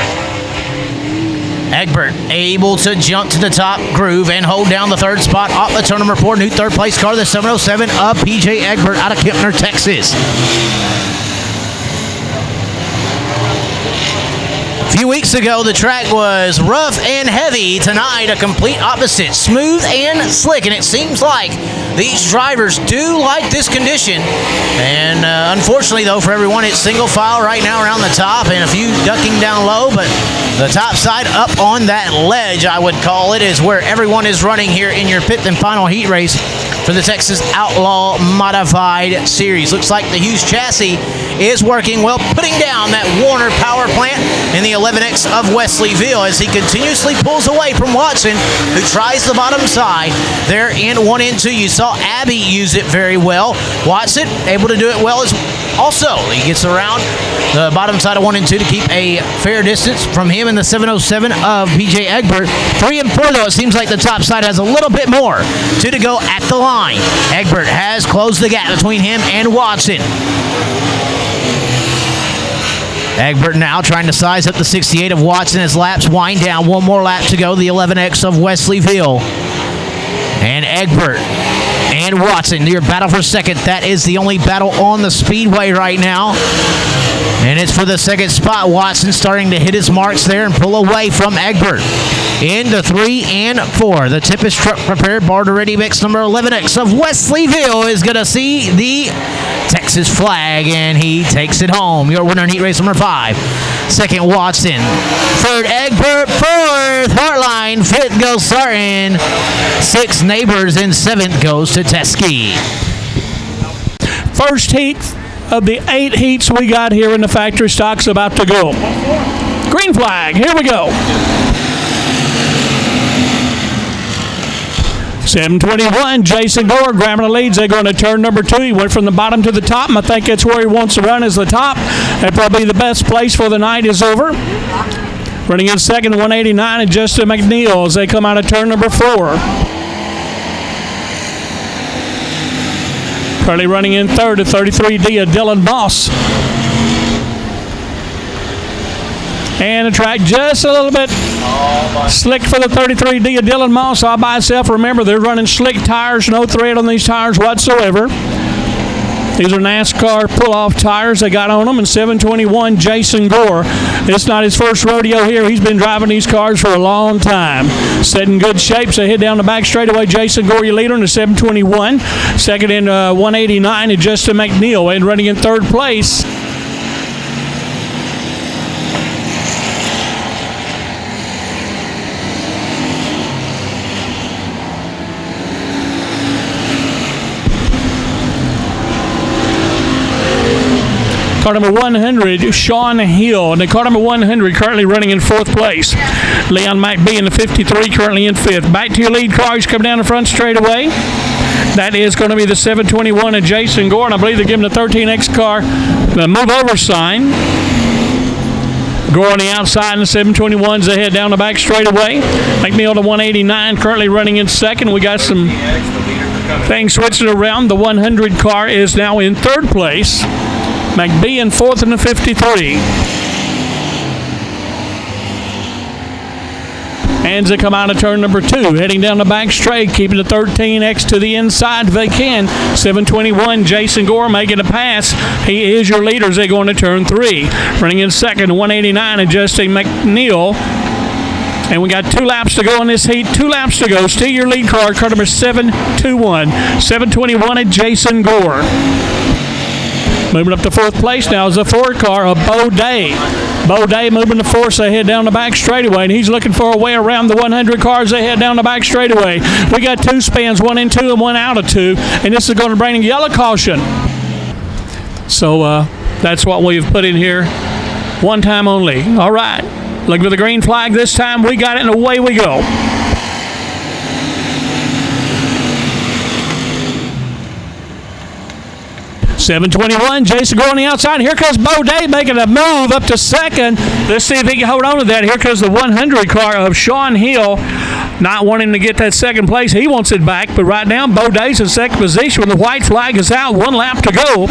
S2: Egbert able to jump to the top groove and hold down the 3rd spot off the turn number 4. New 3rd place car, the 707 of PJ Egbert out of Kempner, Texas. A few weeks ago, the track was rough and heavy. Tonight, a complete opposite, smooth and slick. And it seems like these drivers do like this condition. And unfortunately, though, for everyone, it's single file right now around the top and a few ducking down low. But the top side up on that ledge, I would call it, is where everyone is running here in your 5th and final heat race for the Texas Outlaw Modified Series. Looks like the Hughes chassis is working well, putting down that Warner power plant in the 11X of Wesleyville as he continuously pulls away from Watson, who tries the bottom side there in 1 and 2. You saw Abby use it very well. Watson able to do it well as also. He gets around the bottom side of 1 and 2 to keep a fair distance from him in the 707 of PJ Egbert. 3 and 4, though, it seems like the top side has a little bit more. 2 to go at the line. Egbert has closed the gap between him and Watson. Egbert now trying to size up the 68 of Watson as laps wind down. 1 more lap to go, the 11X of Wesleyville. And Egbert and Watson, your battle for second. That is the only battle on the speedway right now. And it's for the 2nd spot. Watson starting to hit his marks there and pull away from Egbert. Into 3 and 4. The Tempest truck prepared, bar to ready mix number 11X of Wesleyville is going to see the Texas flag, and he takes it home. Your winner in heat race number 5. 2nd, Watson. 3rd, Egbert. 4th, Hartline. 5th goes Sartin. 6th, Neighbors. And 7th goes to Teskey.
S1: First heat of the 8 heats we got here in the factory stock's about to go. Green flag, here we go. 721, Jason Gore grabbing the leads. They're going to turn number 2. He went from the bottom to the top, and I think that's where he wants to run, is the top. That probably the best place for the night is over. Running in second, 189, and Justin McNeil as they come out of turn number 4. Currently running in third at 33D of Dylan Moss. And the track just a little bit slick for the 33D of Dylan Moss all by itself. Remember, they're running slick tires, no thread on these tires whatsoever. These are NASCAR pull-off tires they got on them. And 721, Jason Gore. It's not his first rodeo here. He's been driving these cars for a long time. Set in good shape. So head down the back straightaway. Jason Gore, your leader in the 721. Second in 189 and Justin McNeil. And running in third place, car number 100, Sean Hill. And the car number 100 currently running in 4th place. Leon McBee in the 53 currently in 5th. Back to your lead cars. Come down the front straightaway. That is going to be the 721 of Jason Gore. And I believe they're giving the 13X car the move over sign. Gore on the outside and the 721s. They head down the back straightaway. McNeil to 189 currently running in second. We got some things switching around. The 100 car is now in 3rd place. McBee in 4th in the 53. And they come out of turn number 2, heading down the back straight, keeping the 13X to the inside if they can. 721, Jason Gore making a pass. He is your leader as they go into turn 3. Running in second, 189, and Justin McNeil. And we got 2 laps to go in this heat. 2 laps to go. Still your lead car number 721. 721 at Jason Gore. Moving up to 4th place now is a 4 car of Bo Day. Bo Day moving to 4th. They head down the back straightaway, and he's looking for a way around the 100 cars. They head down the back straightaway. We got 2 spins, 1 in 2 and 1 out of 2, and this is going to bring a yellow caution. So that's what we've put in here. 1 time only. All right. Looking for the green flag this time. We got it, and away we go. $7.21, Jason Gore on the outside. Here comes Bo Day making a move up to second. Let's see if he can hold on to that. Here comes the 100 car of Sean Hill. Not wanting to get that second place. He wants it back, but right now Bo Day's in second position when the white flag is out. 1 lap to go.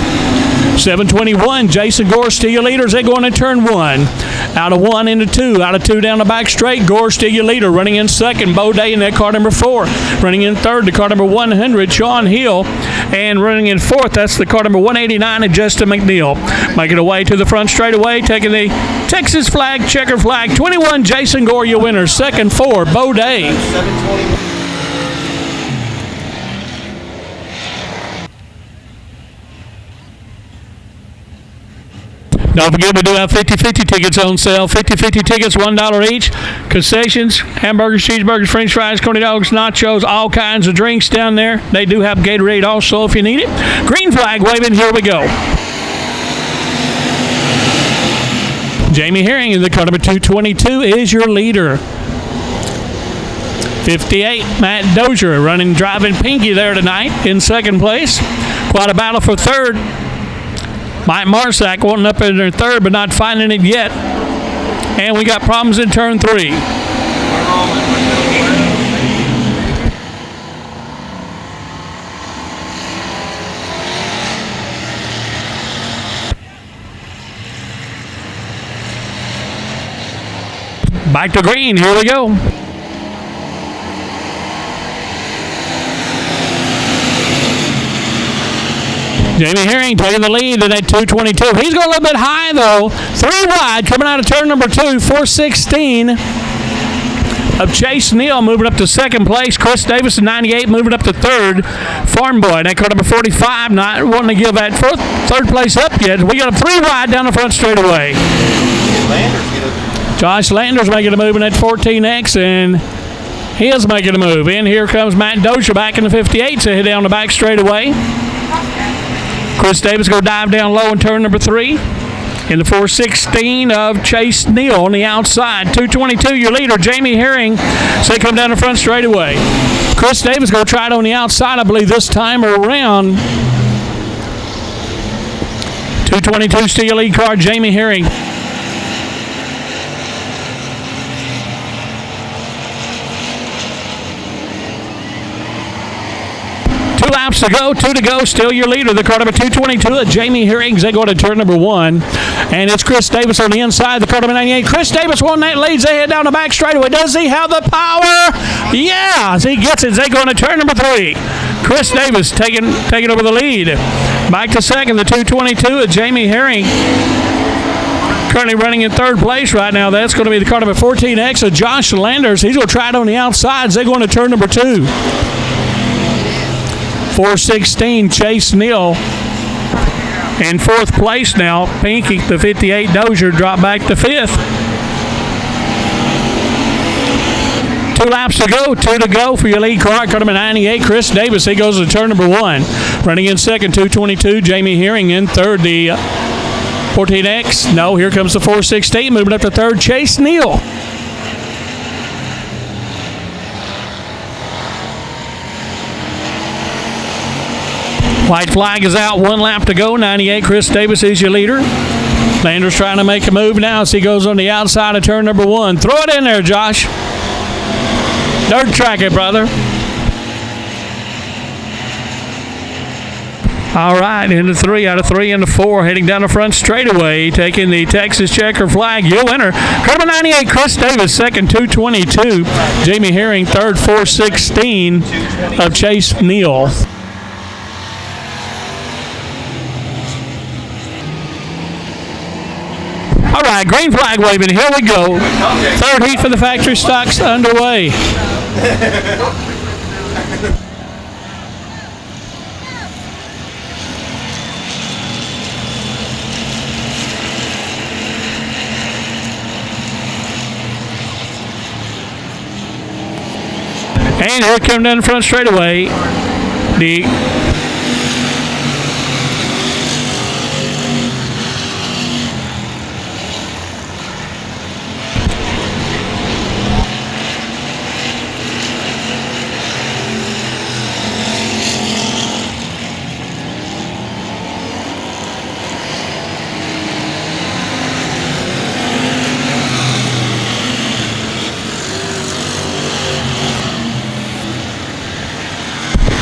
S1: 7:21, Jason Gore still your leader as they go into turn 1. Out of 1 into 2. Out of 2 down the back straight. Gore still your leader. Running in second, Bo Day in that car number 4. Running in third, the car number 100, Sean Hill. And running in fourth, that's the car number 189 of Justin McNeil. Making a way to the front straightaway, taking the Texas flag, checker flag. 21, Jason Gore, your winner. Second, 4, Bo Day. Don't forget, we do have 50-50 tickets on sale. 50-50 tickets, $1 each. Concessions, hamburgers, cheeseburgers, french fries, corny dogs, nachos, all kinds of drinks down there. They do have Gatorade also if you need it. Green flag waving, here we go. Jamie Herring in the car number 222 is your leader. 58, Matt Dozier driving Pinky there tonight in second place. Quite a battle for third. Mike Marsack wanting up in their third, but not finding it yet. And we got problems in turn 3. Back to green, here we go. Jamie Herring taking the lead in that 222. He's going a little bit high, though. 3 wide coming out of turn number 2, 416 of Chase Neal moving up to second place. Chris Davis in 98 moving up to third. Farm Boy, that car number 45, not wanting to give that third place up yet. We got a 3 wide down the front straightaway. Josh Landers making a move in that 14X, and he is making a move. And here comes Matt Dozier back in the 58, so head down the back straightaway. Chris Davis going to dive down low in turn number 3. In the 416 of Chase Neal on the outside. 222, your leader, Jamie Herring. So they come down the front straightaway. Chris Davis going to try it on the outside, I believe, this time around. 222 still your lead car, Jamie Herring. 2 laps to go, 2 to go, still your leader. The car number 222 of Jamie Herring. They go to turn number 1. And it's Chris Davis on the inside, the car number 98. Chris Davis won that lead. They head down the back straightaway. Does he have the power? Yeah, he gets it. They go into turn number 3. Chris Davis taking over the lead. Back to second, the 222 of Jamie Herring. Currently running in third place right now. That's going to be the car number 14X of Josh Landers. He's going to try it on the outsides. They go into turn number 2. 416, Chase Neal in fourth place now. Pinky, the 58 Dozier, dropped back to 5th. 2 laps to go, 2 to go for your lead car. Car number 98, Chris Davis. He goes to turn number 1. Running in second, 222, Jamie Herring in third. The 14X, no, here comes the 416. Moving up to third, Chase Neal. White flag is out, 1 lap to go. 98, Chris Davis is your leader. Landers trying to make a move now as he goes on the outside of turn number 1. Throw it in there, Josh. Dirt track it, brother. All right, into 3, out of 3 into 4, heading down the front straightaway, taking the Texas checker flag. Your winner, car number 98, Chris Davis, second, 222. Jamie Herring, third, 416 of Chase Neal. All right, green flag waving. Here we go. Third heat for the factory stocks underway. And here come down the front straightaway. The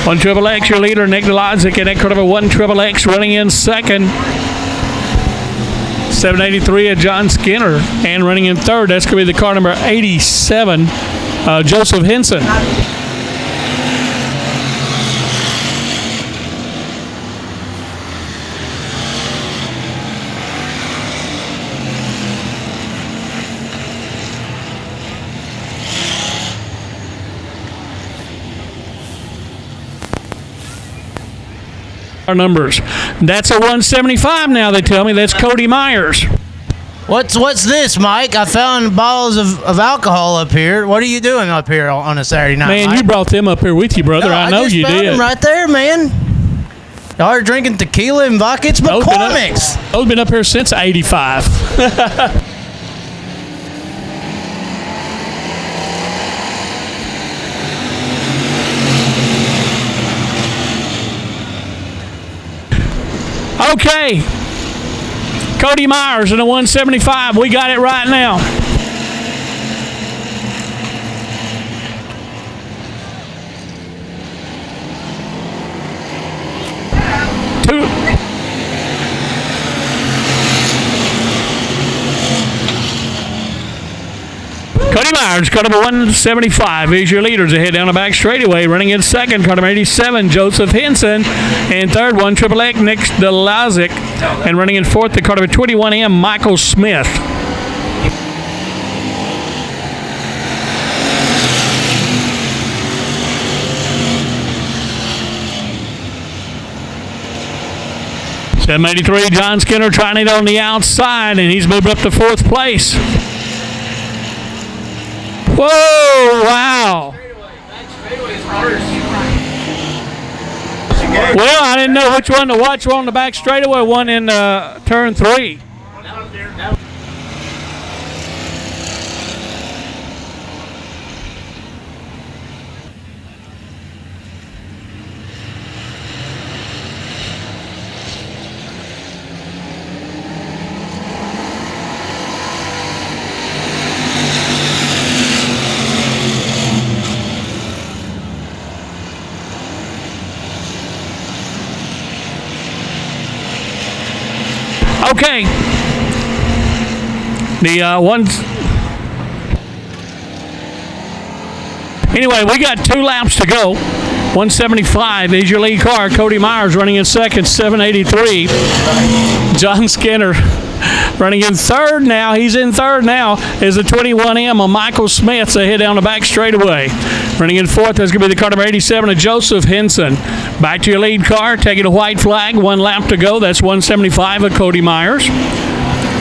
S1: 1 Triple X, your leader, Nick Delazic, and that car number 1 Triple X running in second. 783 of John Skinner, and running in third, that's going to be the car number 87, Joseph Henson. Our numbers. That's a 175 now, they tell me. That's Cody Myers.
S2: What's this, Mike? I found bottles of alcohol up here. What are you doing up here on a Saturday night,
S1: Man,
S2: Mike?
S1: you brought them up here with you, brother.
S2: No,
S1: I know
S2: just
S1: you
S2: found
S1: did.
S2: them right there, man. Y'all are drinking tequila and vodka. It's McCormick's.
S1: Those been up here since 85. Okay. Cody Myers in a 175. We got it right now. Cody Myers, car number 175, is your leaders ahead down the back straightaway. Running in second, car number 87, Joseph Henson. And third, 1 Triple X, Nick Delazic. And running in fourth, the car number 21M, Michael Smith. .783, John Skinner trying it on the outside, and he's moved up to fourth place. Whoa, wow. Well, I didn't know which one to watch. We're on the back straightaway, one in turn 3. Okay. The ones. Anyway, we got 2 laps to go. 175 is your lead car. Cody Myers running in second. 783. John Skinner running in third now. He's in third now. Is the 21M of Michael Smith ahead down the back straightaway. Running in fourth, that's going to be the car number 87 of Joseph Henson. Back to your lead car, taking a white flag. 1 lap to go. That's 175 of Cody Myers.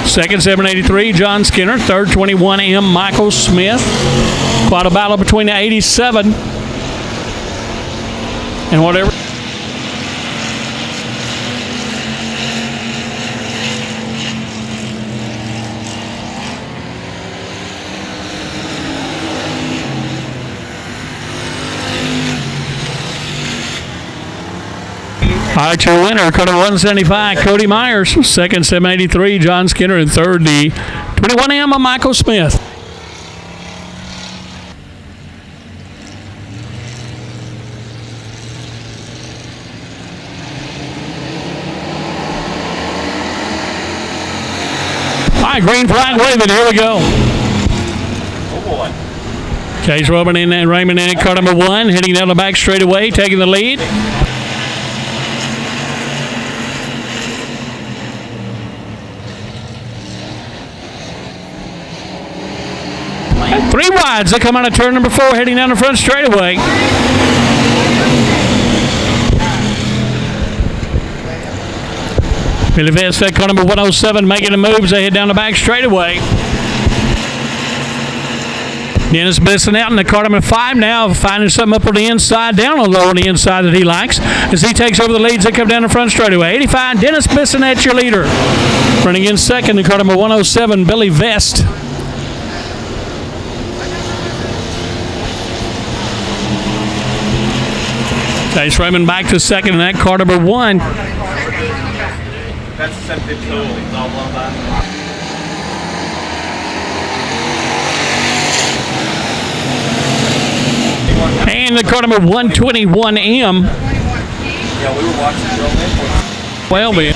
S1: Second, 783, John Skinner. Third, 21M, Michael Smith. Quite a battle between the 87 and whatever. All right, your winner, car number 175, Cody Myers. Second, 783, John Skinner. And third, the 21M of Michael Smith. All right, green flag waving. Here we go.
S4: Oh, boy.
S1: Case Robin and Raymond in car number 1, heading down the back straightaway, taking the lead. Three wides. They come out of turn number 4, heading down the front straightaway. Billy Vest, that car number 107, making the moves. They head down the back straightaway. Ennis missing out in the car number 5 now, finding something up on the inside, down on low on the inside that he likes. As he takes over the leads, they come down the front straightaway. 85, Dennis Bissonette, your leader. Running in second, the car number 107, Billy Vest. Chase Raymond back to second in that car number 1.
S4: That's 750 total. It's all blown by.
S1: And the car number 121M.
S4: Yeah, we were watching Bill
S1: Well, be.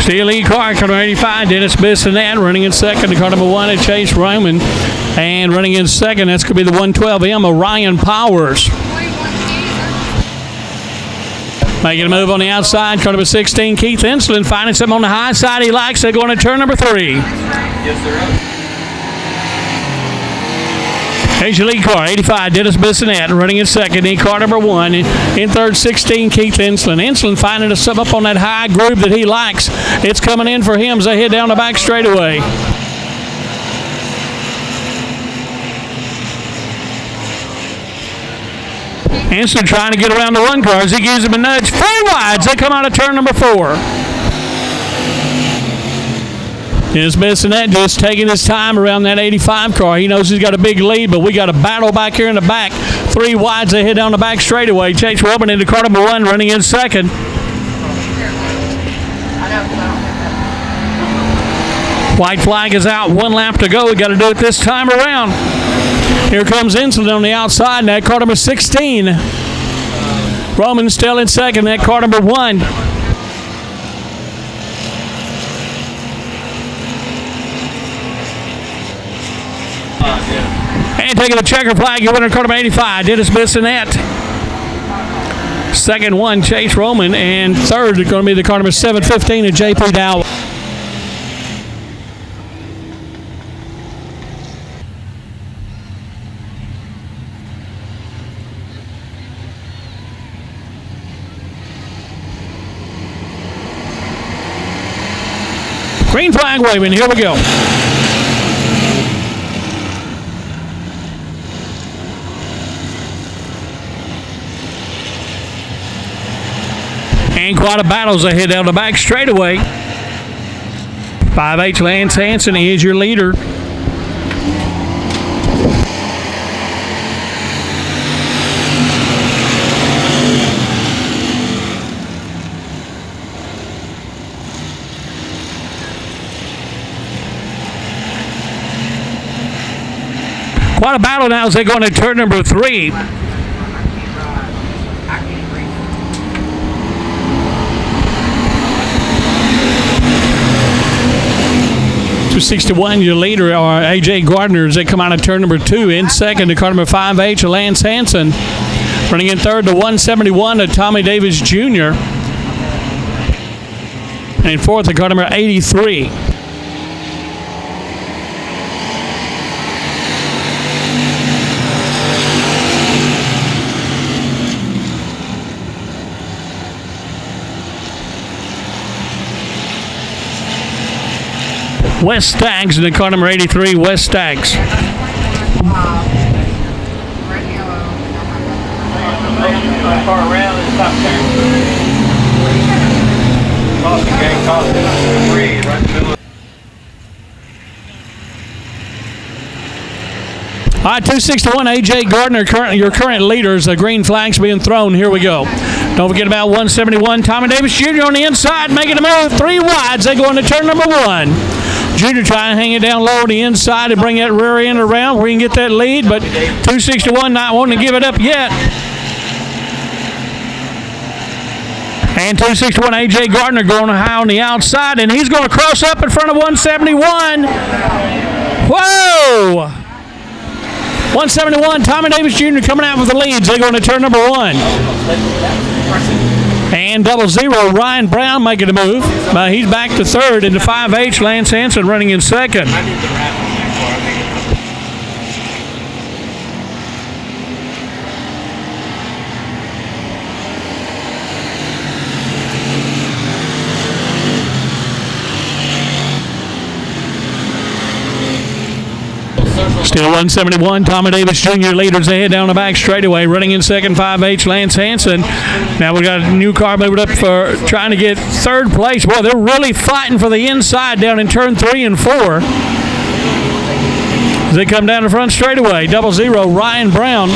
S1: Steel E car, car number 85, Dennis Bissonette running in second. The car number 1 at Chase Roman. And running in second, that's going to be the 112M, Orion Powers. Making a move on the outside, car number 16, Keith Insland, finding something on the high side he likes. They're going to turn number 3.
S4: Yes, sir.
S1: Asia lead car, 85, Dennis Bissonette, running in second. In car number 1. In third, 16, Keith Insland. Insland finding us up on that high groove that he likes. It's coming in for him as they head down the back straightaway. Insland trying to get around the 1 cars. He gives him a nudge. 4 wides. They come out of turn number 4. Dennis Bissonette just taking his time around that 85 car. He knows he's got a big lead, but we got a battle back here in the back. 3 wides. They head down the back straightaway. Chase Roman into car number 1, running in second. White flag is out. 1 lap to go. We got to do it this time around. Here comes Insland on the outside, and that car number 16. Roman still in second, that car number 1. And taking the checker flag, you winner, car number 85, Dennis Bissonette. Second 1, Chase Roman, and third is going to be the car number 715 of J.P. Dowell. Green flag waving. Here we go. And quite a battle as they head down the back straightaway. 5H Lance Hansen is your leader. Quite a battle now as they go into turn number 3. .261, your leader, or A.J. Gardner, as they come out of turn number 2. In second, to car number 5H, Lance Hansen. Running in third, to 171, to Tommy Davis Jr. And in fourth, to car number 83. West Staggs in the car number 83, West Staggs.
S4: Far around and stop there. Tossing gang, tossing 3, right in the middle.
S1: All right, 261, A.J. Gardner, your current leaders. The green flag's being thrown. Here we go. Don't forget about 171, Tommy Davis Jr. on the inside, making a move. 3 wides. They go into turn number 1. Junior trying to hang it down low on the inside and bring that rear end around where he can get that lead, but 261 not wanting to give it up yet. And 261, A.J. Gardner going high on the outside, and he's going to cross up in front of 171. Whoa! 171, Tommy Davis Jr. coming out with the leads. They go into turn number 1. And 00, Ryan Brown making a move. He's back to third into 5H, Lance Hansen running in second. Still 171, Tommy Davis Jr. leaders ahead down the back straightaway. Running in second, 5H, Lance Hansen. Now we got a new car moving up for trying to get third place. Boy, they're really fighting for the inside down in turn 3 and 4. As they come down the front straightaway, 00, Ryan Brown.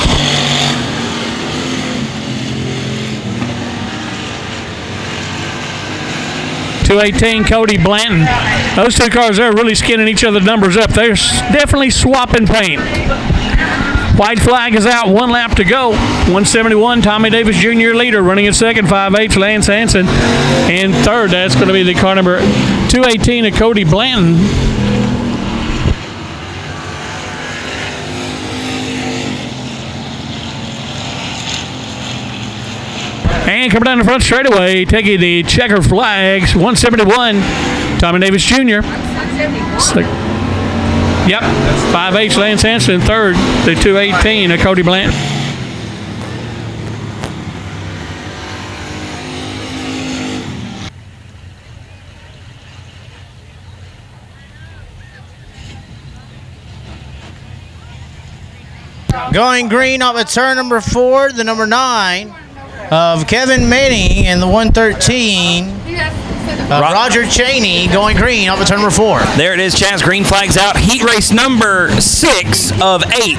S1: 218, Cody Blanton. Those two cars there are really skinning each other's numbers up. They're definitely swapping paint. White flag is out, 1 lap to go. 171, Tommy Davis Jr. leader, running in second. 5'8", Lance Hansen in third. That's going to be the car number 218 of Cody Blanton. And coming down the front straightaway, taking the checker flags, 171, Tommy Davis Jr. Yep, 5'8", Lance Hansen in third, the 218 of Cody Blanton.
S2: Going green off of turn number 4, the number 9 of Kevin Manning, and the 113 of Roger Cheney going green off of turn number 4.
S3: There it is, Chaz. Green flag's out. Heat race number 6 of 8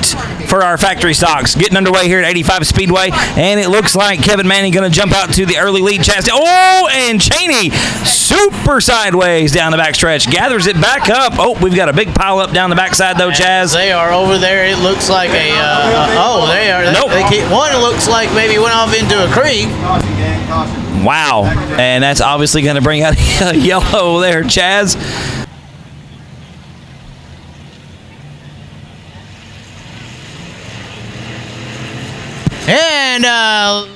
S3: for our factory stocks. Getting underway here at 85 Speedway, and it looks like Kevin Manning going to jump out to the early lead. Chaz. Oh, and Cheney super sideways down the backstretch. Gathers it back up. Oh, we've got a big pile up down the backside, though, Chaz.
S2: They are over there. It looks like a... they are.
S3: Nope.
S2: One looks like maybe went off into a creek.
S3: Wow. And that's obviously going to bring out a yellow there, Chaz.
S2: And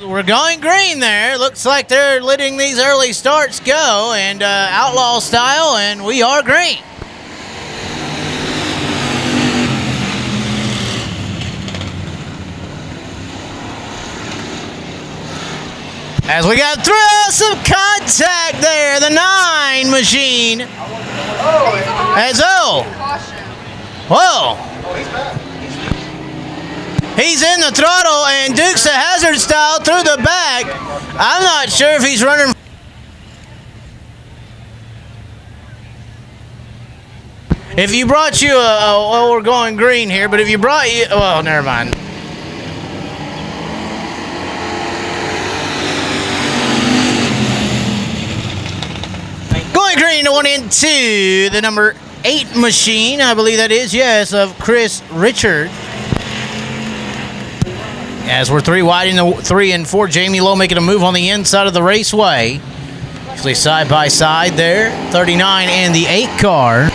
S2: we're going green there. Looks like they're letting these early starts go, and outlaw style, and we are green. As we got through some contact there, the 9 machine. As whoa. He's in the throttle, and Dukes of Hazzard style through the back. I'm not sure if he's running. If you brought you well, we're going green here, but if you brought you, well, never mind. Going green to 1 and 2, the number 8 machine, I believe that is, yes, of Chris Richard. As we're 3 wide in the 3 and 4, Jamie Lowe making a move on the inside of the raceway. Actually side by side there, 39 and the 8 car.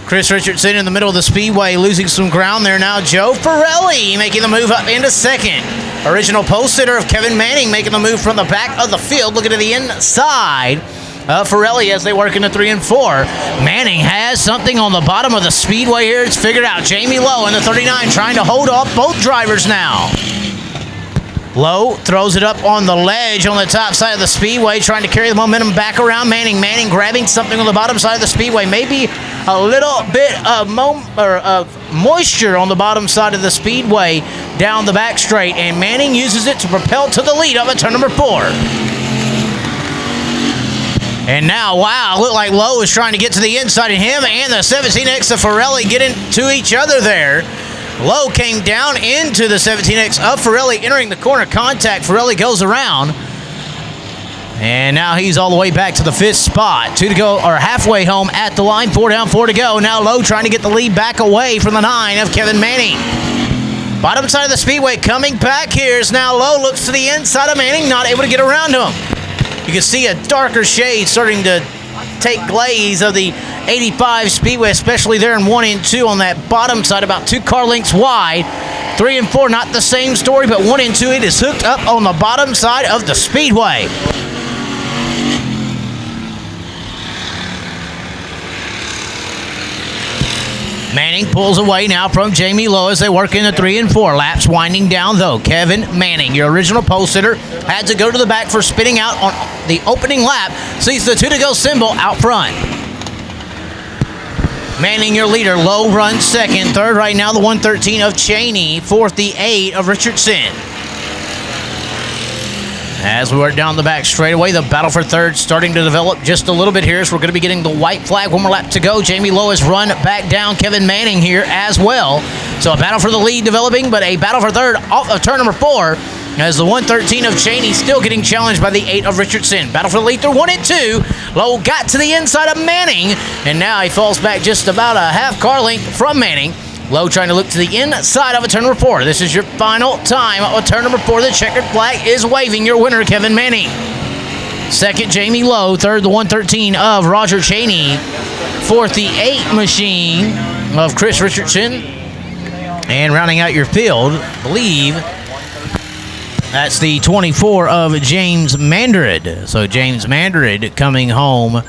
S2: Chris Richardson in the middle of the speedway, losing some ground there now. Joe Pirelli making the move up into second. Original pole sitter of Kevin Manning making the move from the back of the field, looking to the inside of Pirelli as they work into 3 and 4. Manning has something on the bottom of the speedway here. It's figured out. Jamie Lowe in the 39 trying to hold off both drivers now. Lowe throws it up on the ledge on the top side of the speedway, trying to carry the momentum back around Manning. Manning grabbing something on the bottom side of the speedway. Maybe a little bit of moisture on the bottom side of the speedway down the back straight, and Manning uses it to propel to the lead up at turn number 4. And now, wow, looked like Lowe was trying to get to the inside of him, and the 17X of Pirelli get into each other there. Lowe came down into the 17X of Pirelli, entering the corner contact. Pirelli goes around. And now he's all the way back to the 5th spot. 2 to go, or halfway home at the line. 4 down, 4 to go. Now Lowe trying to get the lead back away from the 9 of Kevin Manning. Bottom side of the speedway coming back here is now Lowe. Looks to the inside of Manning, not able to get around him. You can see a darker shade starting to take glaze of the 85 Speedway, especially there in 1 and 2 on that bottom side, about 2 car lengths wide. 3 and 4, not the same story, but 1 and 2, it is hooked up on the bottom side of the Speedway. Manning pulls away now from Jamie Lowe as they work into 3 and 4. Laps winding down, though. Kevin Manning, your original pole sitter, had to go to the back for spinning out on the opening lap. Sees the 2 to go symbol out front. Manning, your leader. Lowe runs second. Third right now, the 113 of Cheney. Fourth, the 8 of Richardson. As we work down the back straightaway, the battle for third starting to develop just a little bit here. So we're going to be getting the white flag. 1 more lap to go. Jamie Lowe has run back down Kevin Manning here as well. So a battle for the lead developing, but a battle for third off of turn number 4. as the 113 of Cheney still getting challenged by the 8 of Richardson. Battle for the lead through 1 and 2. Lowe got to the inside of Manning, and now he falls back just about a half car length from Manning. Lowe trying to look to the inside of a turn number 4. This is your final time of turn number 4. The checkered flag is waving. Your winner, Kevin Manning. Second, Jamie Lowe. Third, the 113 of Roger Cheney. Fourth, the 8 machine of Chris Richardson. And rounding out your field, I believe that's the 24 of James Mandarid. So James Mandarid coming home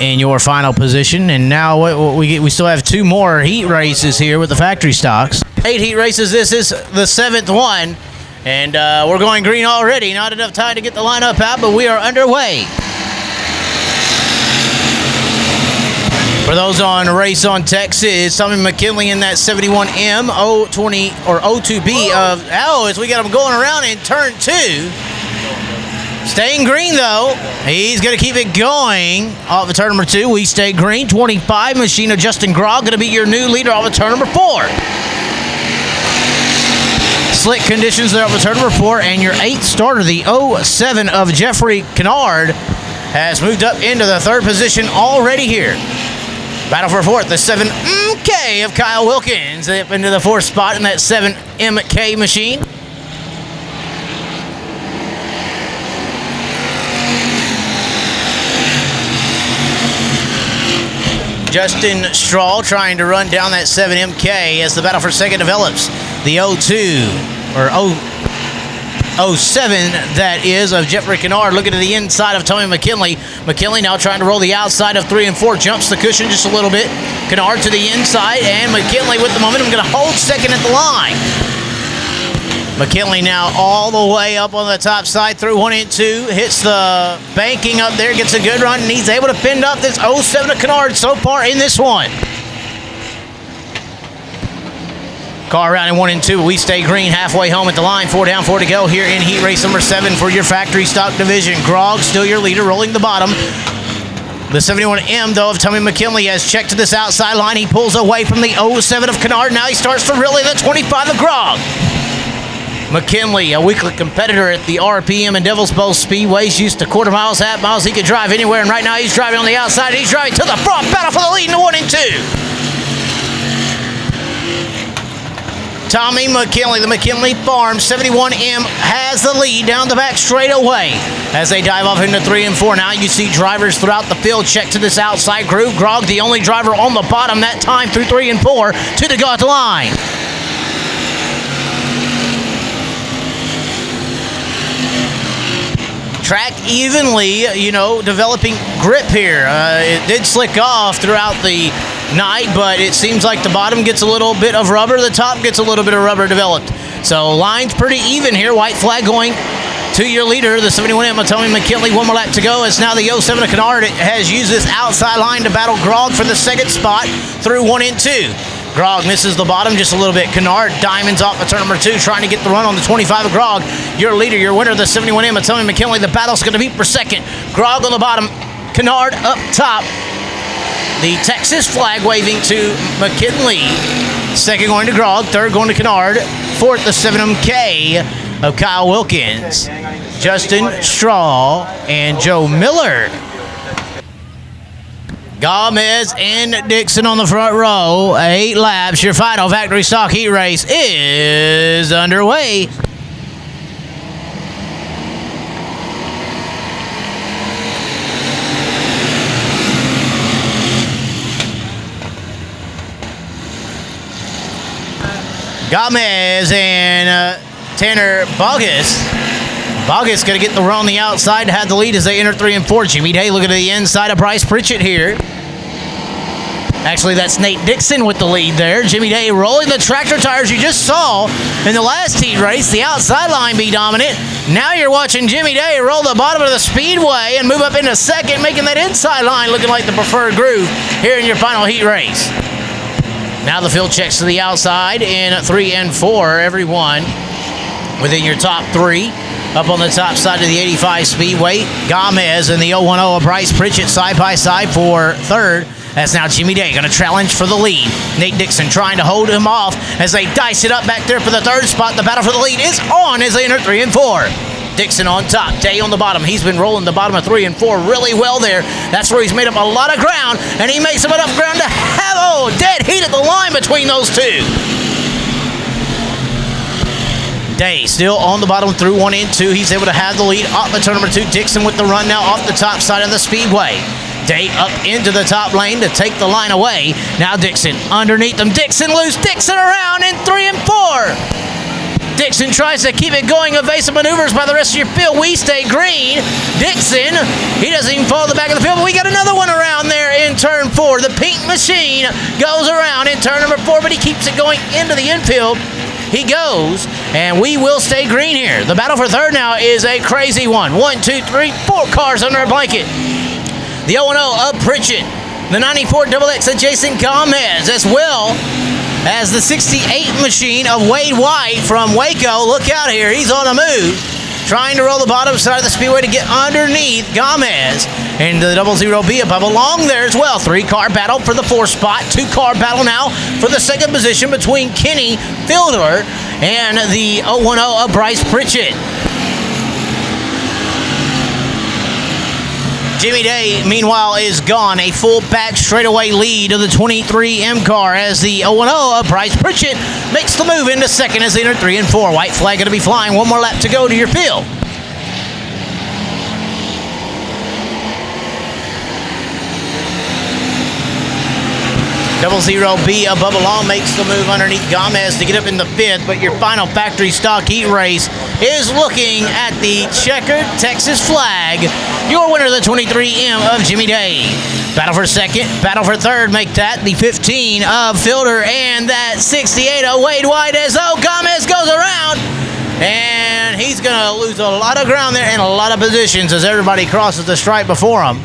S2: in your final position. And now we still have 2 more heat races here with the factory stocks. 8 heat races. This is the 7th one. And we're going green already. Not enough time to get the lineup out, but we are underway. For those on Race on Texas, Tommy McKinley in that 71M O20 or O2B of as we got him going around in turn 2. Staying green though. He's going to keep it going off of turn number 2. We stay green. 25 machine of Justin Grogg going to be your new leader off of turn number 4. Slick conditions there off of turn number 4, and your 8th starter, the 07 of Jeffrey Kennard, has moved up into the 3rd position already here. Battle for 4th, the 7MK of Kyle Wilkins up into the 4th spot in that 7MK machine. Justin Strahl trying to run down that 7MK as the battle for 2nd develops. The 02 or 07 that is of Jeffrey Kennard looking to the inside of Tommy McKinley. McKinley now trying to roll the outside of 3 and 4, jumps the cushion just a little bit. Kennard to the inside, and McKinley with the momentum going to hold 2nd at the line. McKinley now all the way up on the top side through 1 and 2, hits the banking up there, gets a good run, and he's able to fend up this 07 of Kennard so far in this one. Car around in 1 and 2. We stay green halfway home at the line. 4 down, 4 to go here in heat race number 7 for your factory stock division. Grogg still your leader, rolling the bottom. The 71M, though, of Tommy McKinley has checked to this outside line. He pulls away from the 07 of Kennard. Now he starts to really the 25 of Grogg. McKinley, a weekly competitor at the RPM and Devil's Bowl Speedways, used to quarter miles, half miles. He could drive anywhere, and right now he's driving on the outside. He's driving to the front. Battle for the lead in the 1 and 2. Tommy McKinley, the McKinley Farm 71M has the lead down the back straight away as they dive off into 3 and 4. Now you see drivers throughout the field check to this outside groove. Grogg, the only driver on the bottom that time through 3 and 4 to the God line. Track evenly, developing grip here. It did slick off throughout the night, but it seems like the bottom gets a little bit of rubber, the top gets a little bit of rubber developed. So line's pretty even here. White flag going to your leader, the 71M of Tommy McKinley. 1 more lap to go as now the 07 of Kennard has used this outside line to battle Grogg for the 2nd spot through 1 and 2. Grogg misses the bottom just a little bit. Kennard diamonds off of turn number 2, trying to get the run on the 25 of Grogg. Your leader, your winner, the 71M of Tommy McKinley. The battle's going to be for 2nd. Grogg on the bottom, Kennard up top. The Texas flag waving to McKinley. 2nd going to Grogg, 3rd going to Kennard. 4th, the 7MK of Kyle Wilkins, Justin Strahl, and Joe Miller. Gomez and Dixon on the front row. 8 laps. Your final factory stock heat race is underway. Gomez and Tanner Bogus. Bogus going to get the run on the outside to have the lead as they enter 3 and 4. Jimmy Day looking to the inside of Bryce Pritchett here. Actually, that's Nate Dixon with the lead there. Jimmy Day rolling the tractor tires you just saw in the last heat race. The outside line be dominant. Now you're watching Jimmy Day roll the bottom of the speedway and move up into 2nd, making that inside line looking like the preferred groove here in your final heat race. Now the field checks to the outside in 3 and 4, everyone within your top 3. Up on the top side of the 85 Speedway, Gomez and the 010 of Bryce Pritchett side by side for 3rd. That's now Jimmy Day going to challenge for the lead. Nate Dixon trying to hold him off as they dice it up back there for the third spot. The battle for the lead is on as they enter 3 and 4. Dixon on top, Day on the bottom. He's been rolling the bottom of 3 and 4 really well there. That's where he's made up a lot of ground, and he makes up enough ground to have, dead heat at the line between those two. Day still on the bottom through 1 and 2. He's able to have the lead off the turn number 2. Dixon with the run now off the top side of the speedway. Day up into the top lane to take the line away. Now Dixon underneath them. Dixon loose. Dixon around in 3 and 4. Dixon tries to keep it going. Evasive maneuvers by the rest of your field. We stay green. Dixon, he doesn't even fall to the back of the field, but we got another one around there in turn 4. The pink machine goes around in turn number 4, but he keeps it going into the infield. He goes, and we will stay green here. The battle for third now is a crazy one. 1, 2, 3, 4 cars under a blanket. The O&O of Pritchett, the 94 XX of Jason Gomez, as well as the 68 machine of Wade White from Waco. Look out here, he's on a move, trying to roll the bottom side of the speedway to get underneath Gomez. And the 00B above along there as well. 3-car battle for the 4th spot. 2-car battle now for the 2nd position between Kenny Fielder and the 010 of Bryce Pritchett. Jimmy Day, meanwhile, is gone. A full back straightaway lead of the 23M car as the 010 of Bryce Pritchett makes the move into second as they enter 3 and 4. White flag going to be flying. 1 more lap to go to your field. 00B above along makes the move underneath Gomez to get up in the 5th, but your final factory stock heat race is looking at the checkered Texas flag. Your winner, the 23M of Jimmy Day. Battle for 2nd, battle for 3rd, make that the 15 of Fielder and that 68 of Wade White as Gomez goes around. And he's going to lose a lot of ground there and a lot of positions as everybody crosses the stripe before him.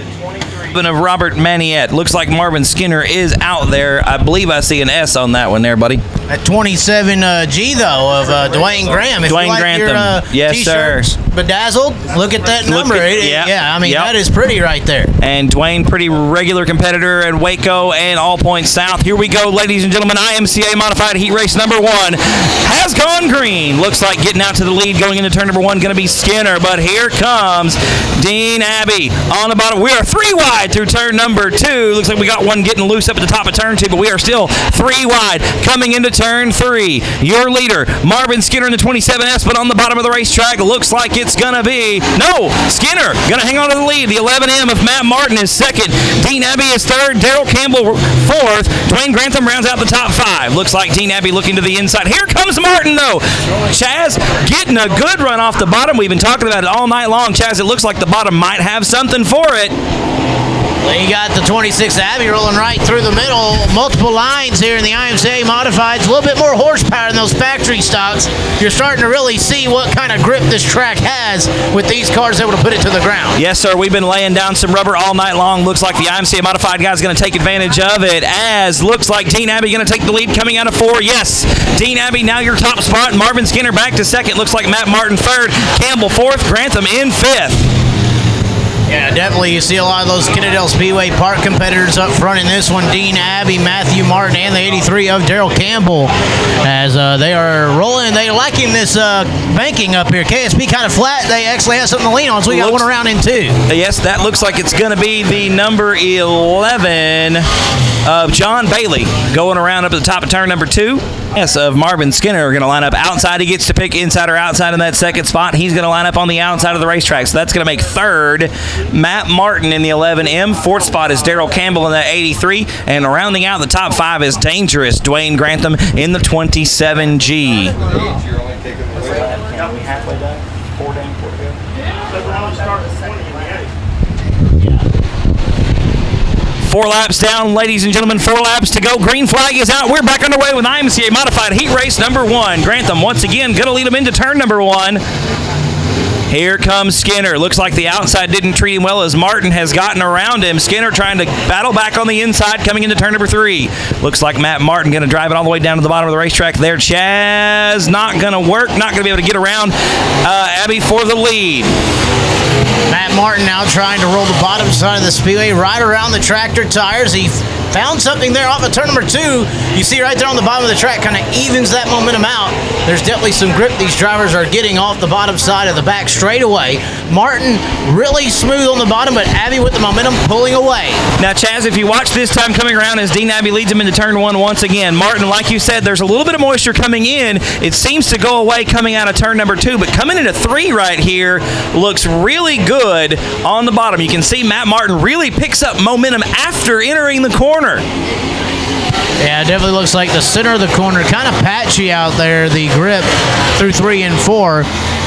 S3: Of Robert Maniette. Looks like Marvin Skinner is out there. I believe I see an S on that one there, buddy.
S2: At 27G, though, of Dwayne Graham. If
S3: Dwayne
S2: you like
S3: Grantham.
S2: Your,
S3: yes, sir.
S2: Bedazzled, look at that number. That is pretty right there.
S3: And Dwayne, pretty regular competitor at Waco and All Points South. Here we go, ladies and gentlemen. IMCA Modified Heat Race number 1 has gone green. Looks like getting out to the lead going into turn number 1 going to be Skinner, but here comes Dean Abbey on the bottom. We are 3 wide through turn number 2. Looks like we got one getting loose up at the top of turn 2, but we are still 3 wide coming into turn 3. Your leader, Marvin Skinner in the 27S, but on the bottom of the racetrack, looks like it's going to be, Skinner going to hang on to the lead. The 11M of Matt Martin is 2nd. Dean Abbey is 3rd. Daryl Campbell 4th. Dwayne Grantham rounds out the top 5. Looks like Dean Abbey looking to the inside. Here comes Martin, though. Chaz getting a good run off the bottom. We've been talking about it all night long. Chaz, it looks like the bottom might have something for it.
S2: You got the 26 Abbey rolling right through the middle. Multiple lines here in the IMCA Modifieds. A little bit more horsepower in those factory stocks. You're starting to really see what kind of grip this track has with these cars able to put it to the ground.
S3: Yes, sir. We've been laying down some rubber all night long. Looks like the IMCA Modified guy is going to take advantage of it, as looks like Dean Abbey going to take the lead coming out of 4. Yes, Dean Abbey now your top spot. Marvin Skinner back to 2nd. Looks like Matt Martin 3rd. Campbell 4th. Grantham in 5th.
S2: Yeah, definitely. You see a lot of those Kennedale Speedway Park competitors up front in this one. Dean Abbey, Matthew Martin, and the 83 of Daryl Campbell as they are rolling. They're liking this banking up here. KSP kind of flat. They actually have something to lean on, so we got one around in 2.
S3: Yes, that looks like it's going to be the number 11 of John Bailey going around up at the top of turn number 2. Yes, of Marvin Skinner are going to line up outside. He gets to pick inside or outside in that 2nd spot. He's going to line up on the outside of the racetrack, so that's going to make 3rd Matt Martin in the 11M. 4th spot is Daryl Campbell in the 83, and rounding out the top 5 is dangerous Dwayne Grantham in the 27G.
S4: Got me halfway done. 4 down, 4 to go. So now we start at 20 in the attic.
S3: 4 laps down, ladies and gentlemen. 4 laps to go. Green flag is out. We're back underway with IMCA Modified Heat Race number 1. Grantham once again going to lead him into turn number 1. Here comes Skinner. Looks like the outside didn't treat him well as Martin has gotten around him. Skinner trying to battle back on the inside coming into turn number 3. Looks like Matt Martin going to drive it all the way down to the bottom of the racetrack there. Chaz not going to work. Not going to be able to get around Abbey for the lead.
S2: Matt Martin now trying to roll the bottom side of the speedway right around the tractor tires. He found something there off of turn number 2. You see right there on the bottom of the track, kind of evens that momentum out. There's definitely some grip these drivers are getting off the bottom side of the back straightaway. Martin really smooth on the bottom, but Abbey with the momentum pulling away.
S3: Now, Chaz, if you watch this time coming around as Dean Abbey leads him into turn 1 once again, Martin, like you said, there's a little bit of moisture coming in. It seems to go away coming out of turn number 2, but coming into 3 right here looks really good on the bottom. You can see Matt Martin really picks up momentum after entering the corner.
S2: Yeah, it definitely looks like the center of the corner, kind of patchy out there, the grip through 3 and 4.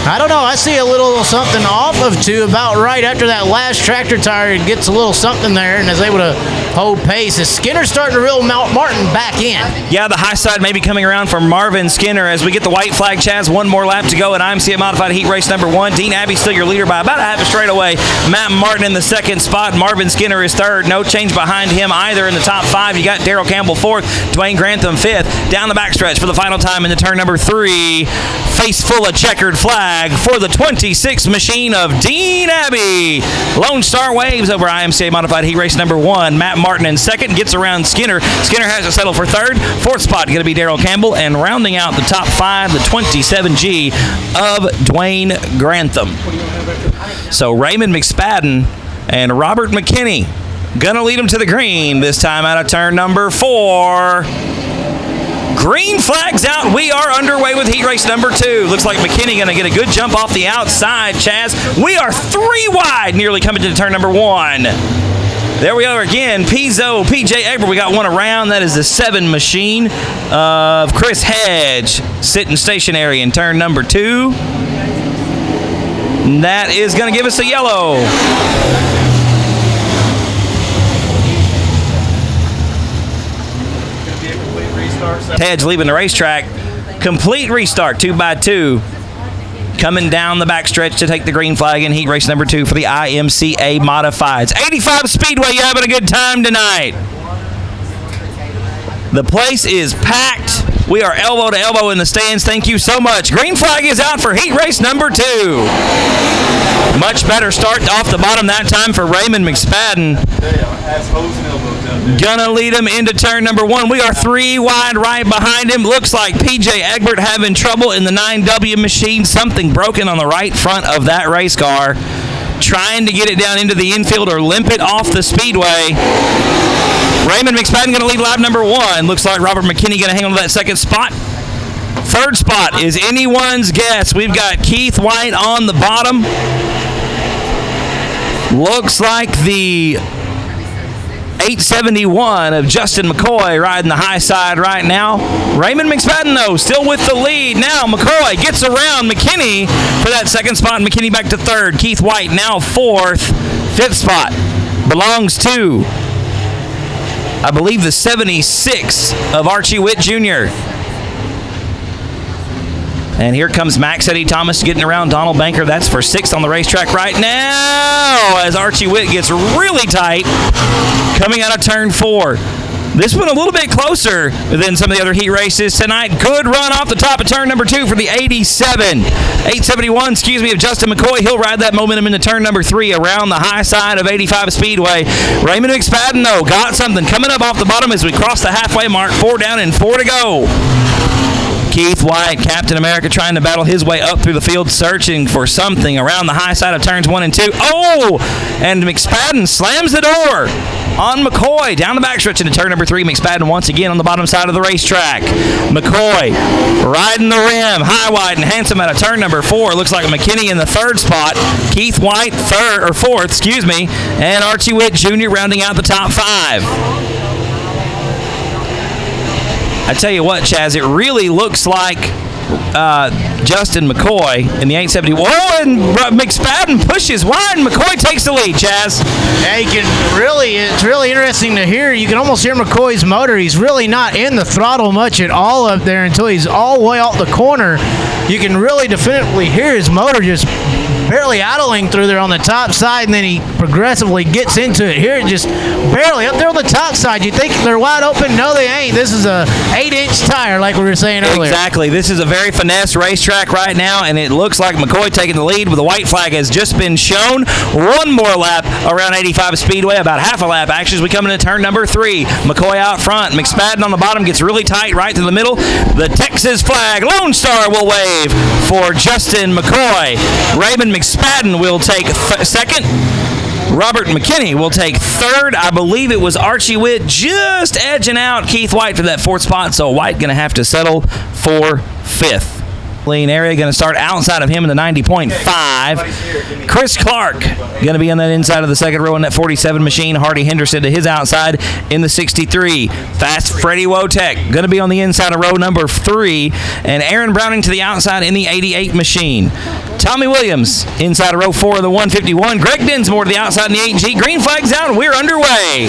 S2: I don't know, I see a little something off of 2 about right after that last tractor tire. It gets a little something there and is able to hold pace. As Skinner's starting to reel Martin back in.
S3: Yeah, the high side may be coming around for Marvin Skinner as we get the white flag. Chaz, 1 more lap to go in IMCA Modified Heat Race number 1. Dean Abbey still your leader by about a half a straightaway. Matt Martin in the 2nd spot. Marvin Skinner is 3rd. No change behind him either in the top 5. You got Darrell Campbell 4th. Dwayne Grantham 5th. Down the backstretch for the final time into turn number 3. Face full of checkered flag for the 26 machine of Dean Abbey. Lone Star waves over IMCA Modified Heat Race number 1. Matt Martin in 2nd, gets around Skinner. Skinner has to settle for 3rd. 4th spot going to be Darrell Campbell, and rounding out the top 5, the 27G of Dwayne Grantham. So Raymond McSpadden and Robert McKinney gonna lead him to the green this time out of turn number 4. Green flags out. We are underway with heat race number 2. Looks like McKinney going to get a good jump off the outside, Chaz. We are 3 wide, nearly coming to turn number 1. There we are again. PJ Egbert, we got one around. That is the 7 machine of Chris Hedge sitting stationary in turn number 2. And that is going to give us a yellow. Hedge leaving the racetrack. Complete restart, 2x2. Coming down the backstretch to take the green flag in heat race number 2 for the IMCA Modifieds. 85 Speedway, you having a good time tonight? The place is packed. We are elbow to elbow in the stands. Thank you so much. Green flag is out for heat race number 2. Much better start off the bottom that time for Raymond McSpadden. Gonna lead him into turn number 1. We are 3 wide right behind him. Looks like PJ Egbert having trouble in the 9W machine. Something broken on the right front of that race car. Trying to get it down into the infield or limp it off the speedway. Raymond McSpadden going to lead lap number 1. Looks like Robert McKinney going to hang on to that 2nd spot. 3rd spot is anyone's guess. We've got Keith White on the bottom. Looks like the 871 of Justin McCoy riding the high side right now. Raymond McSpadden, though, still with the lead. Now McCoy gets around McKinney for that 2nd spot. McKinney back to 3rd. Keith White now 4th. 5th spot belongs to, I believe, the 76 of Archie Witt Jr. And here comes Max Eddie Thomas getting around Donald Banker. That's for 6th on the racetrack right now as Archie Witt gets really tight coming out of turn 4. This one a little bit closer than some of the other heat races tonight. Good run off the top of turn number 2 for the 871, of Justin McCoy. He'll ride that momentum into turn number 3 around the high side of 85 Speedway. Raymond McSpadden, though, got something coming up off the bottom as we cross the halfway mark. 4 down and 4 to go. Keith White, Captain America, trying to battle his way up through the field, searching for something around the high side of turns 1 and 2. Oh! And McSpadden slams the door on McCoy. Down the backstretch into turn number 3. McSpadden once again on the bottom side of the racetrack. McCoy riding the rim, high, wide, and handsome out of turn number 4. Looks like McKinney in the 3rd spot. Keith White 4th, and Archie Witt Jr. rounding out the top 5. I tell you what, Chaz, it really looks like Justin McCoy in the 870. Whoa, and McSpadden pushes wide, and McCoy takes the lead, Chaz.
S2: Yeah, it's really interesting to hear. You can almost hear McCoy's motor. He's really not in the throttle much at all up there until he's all the way out the corner. You can really definitively hear his motor just barely idling through there on the top side, and then he progressively gets into it. Here, it just barely up there on the top side. You think they're wide open? No, they ain't. This is a 8-inch tire, like we were saying earlier.
S3: Exactly. This is a very finesse racetrack right now, and it looks like McCoy taking the lead with the white flag has just been shown. One more lap around 85 Speedway, about half a lap actually, as we come into turn number 3. McCoy out front. McSpadden on the bottom gets really tight right to the middle. The Texas flag, Lone Star will wave for Justin McCoy. Raymond McSpadden will take second. Robert McKinney will take third. I believe it was Archie Witt just edging out Keith White for that 4th spot, so White going to have to settle for 5th. Lane area going to start outside of him in the 90.5. Chris Clark going to be on that inside of the second row in that 47 machine. Hardy Henderson to his outside in the 63. Fast Freddie Wotek going to be on the inside of row number 3. And Aaron Browning to the outside in the 88 machine. Tommy Williams inside of row 4 of the 151. Greg Dinsmore to the outside in the 8G. Green flag's out and we're underway.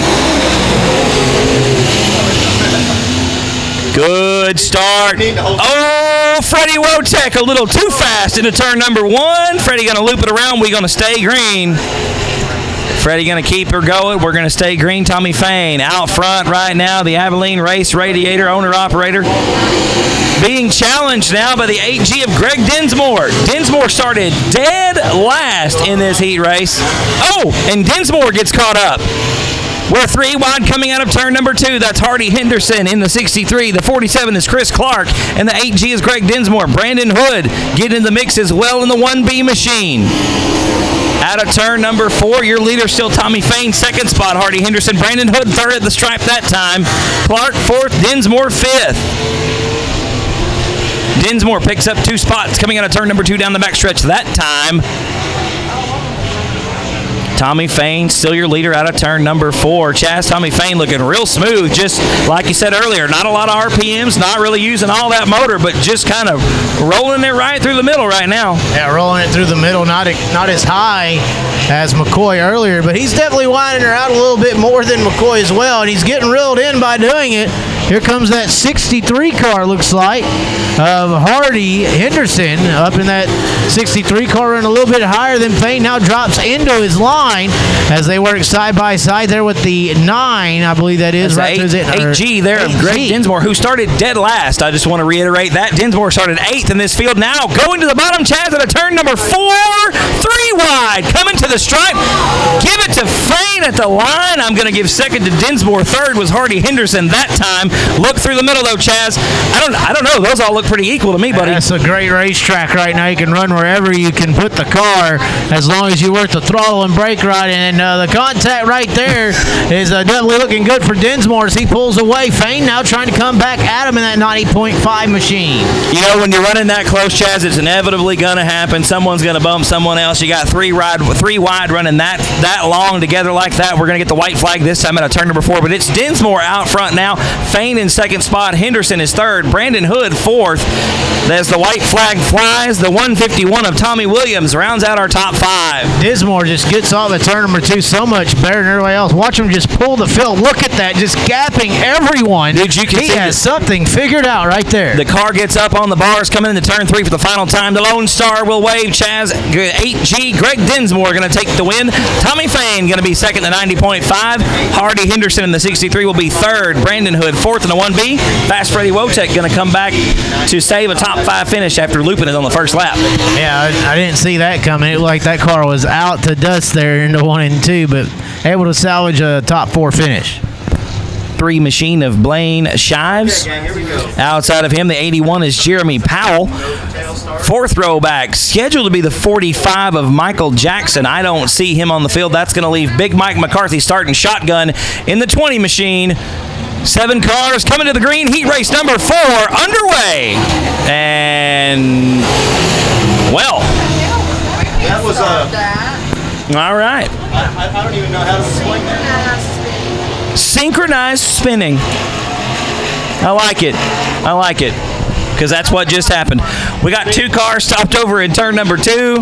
S3: Good start. Oh, Freddie Wotek a little too fast into turn number 1. Freddie going to loop it around. We're going to stay green. Freddie going to keep her going. We're going to stay green. Tommy Fain out front right now. The Abilene Race Radiator owner-operator being challenged now by the 8G of Greg Dinsmore. Dinsmore started dead last in this heat race. Oh, and Dinsmore gets caught up. We're 3 wide coming out of turn number 2. That's Hardy Henderson in the 63. The 47 is Chris Clark, and the 8G is Greg Dinsmore. Brandon Hood getting in the mix as well in the 1B machine. Out of turn number 4, your leader still Tommy Fain, 2nd spot. Hardy Henderson, Brandon Hood 3rd at the stripe that time. Clark 4th, Dinsmore 5th. Dinsmore picks up 2 spots coming out of turn number 2 down the backstretch that time. Tommy Fain, still your leader out of turn number 4. Chaz, Tommy Fain looking real smooth, just like you said earlier. Not a lot of RPMs, not really using all that motor, but just kind of rolling it right through the middle right now.
S2: Yeah, rolling it through the middle, not as high as McCoy earlier, but he's definitely winding her out a little bit more than McCoy as well, and he's getting reeled in by doing it. Here comes that 63 car, looks like, of Hardy Henderson up in that 63 car, running a little bit higher than Fain. Now drops into his line as they work side by side there with the 9, I believe that is.
S3: That's
S2: right,
S3: 8G there of Greg Dinsmore, who started dead last. I just want to reiterate that. Dinsmore started 8th in this field. Now going to the bottom, Chaz, at a turn number 4. 3 wide, coming to the stripe. Give it to Fain at the line. I'm going to give 2nd to Dinsmore. 3rd was Hardy Henderson that time. Look through the middle, though, Chaz. I don't know. Those all look pretty equal to me, buddy.
S2: That's a great racetrack right now. You can run wherever you can put the car as long as you work the throttle and brake right. And the contact right there is definitely looking good for Dinsmore as he pulls away. Fain now trying to come back at him in that 90.5 machine.
S3: You know, when you're running that close, Chaz, it's inevitably going to happen. Someone's going to bump someone else. You got 3 wide running that long together like that. We're going to get the white flag this time out of turn number 4, but it's Dinsmore out front now. Fain in 2nd spot. Henderson is 3rd. Brandon Hood 4th. As the white flag flies, the 151 of Tommy Williams rounds out our top 5.
S2: Dinsmore just gets off at turn number 2 so much better than everybody else. Watch him just pull the field. Look at that, just gapping everyone.
S3: Dude, you can
S2: he
S3: see
S2: has something figured out right there.
S3: The car gets up on the bars coming into turn 3 for the final time. The Lone Star will wave. Chaz, 8G, Greg Dinsmore going to take the win. Tommy Fain going to be 2nd in the 90.5. Hardy Henderson in the 63 will be 3rd. Brandon Hood 4th in the 1B. Fast Freddie Wotek going to come back to save a top 5 finish after looping it on the first lap.
S2: Yeah, I didn't see that coming. It looked like that car was out to dust there into 1 and 2, but able to salvage a top 4 finish.
S3: 3 machine of Blaine Shives. Outside of him, the 81 is Jeremy Powell. 4th row back, scheduled to be the 45 of Michael Jackson. I don't see him on the field. That's going to leave Big Mike McCarthy starting shotgun in the 20 machine. 7 cars coming to the green. Heat race number 4 underway. And, well.
S4: That was
S3: all right.
S4: I don't even know how to explain that.
S3: Synchronized spinning. I like it. I like it. Because that's what just happened. We got 2 cars stopped over in turn number 2.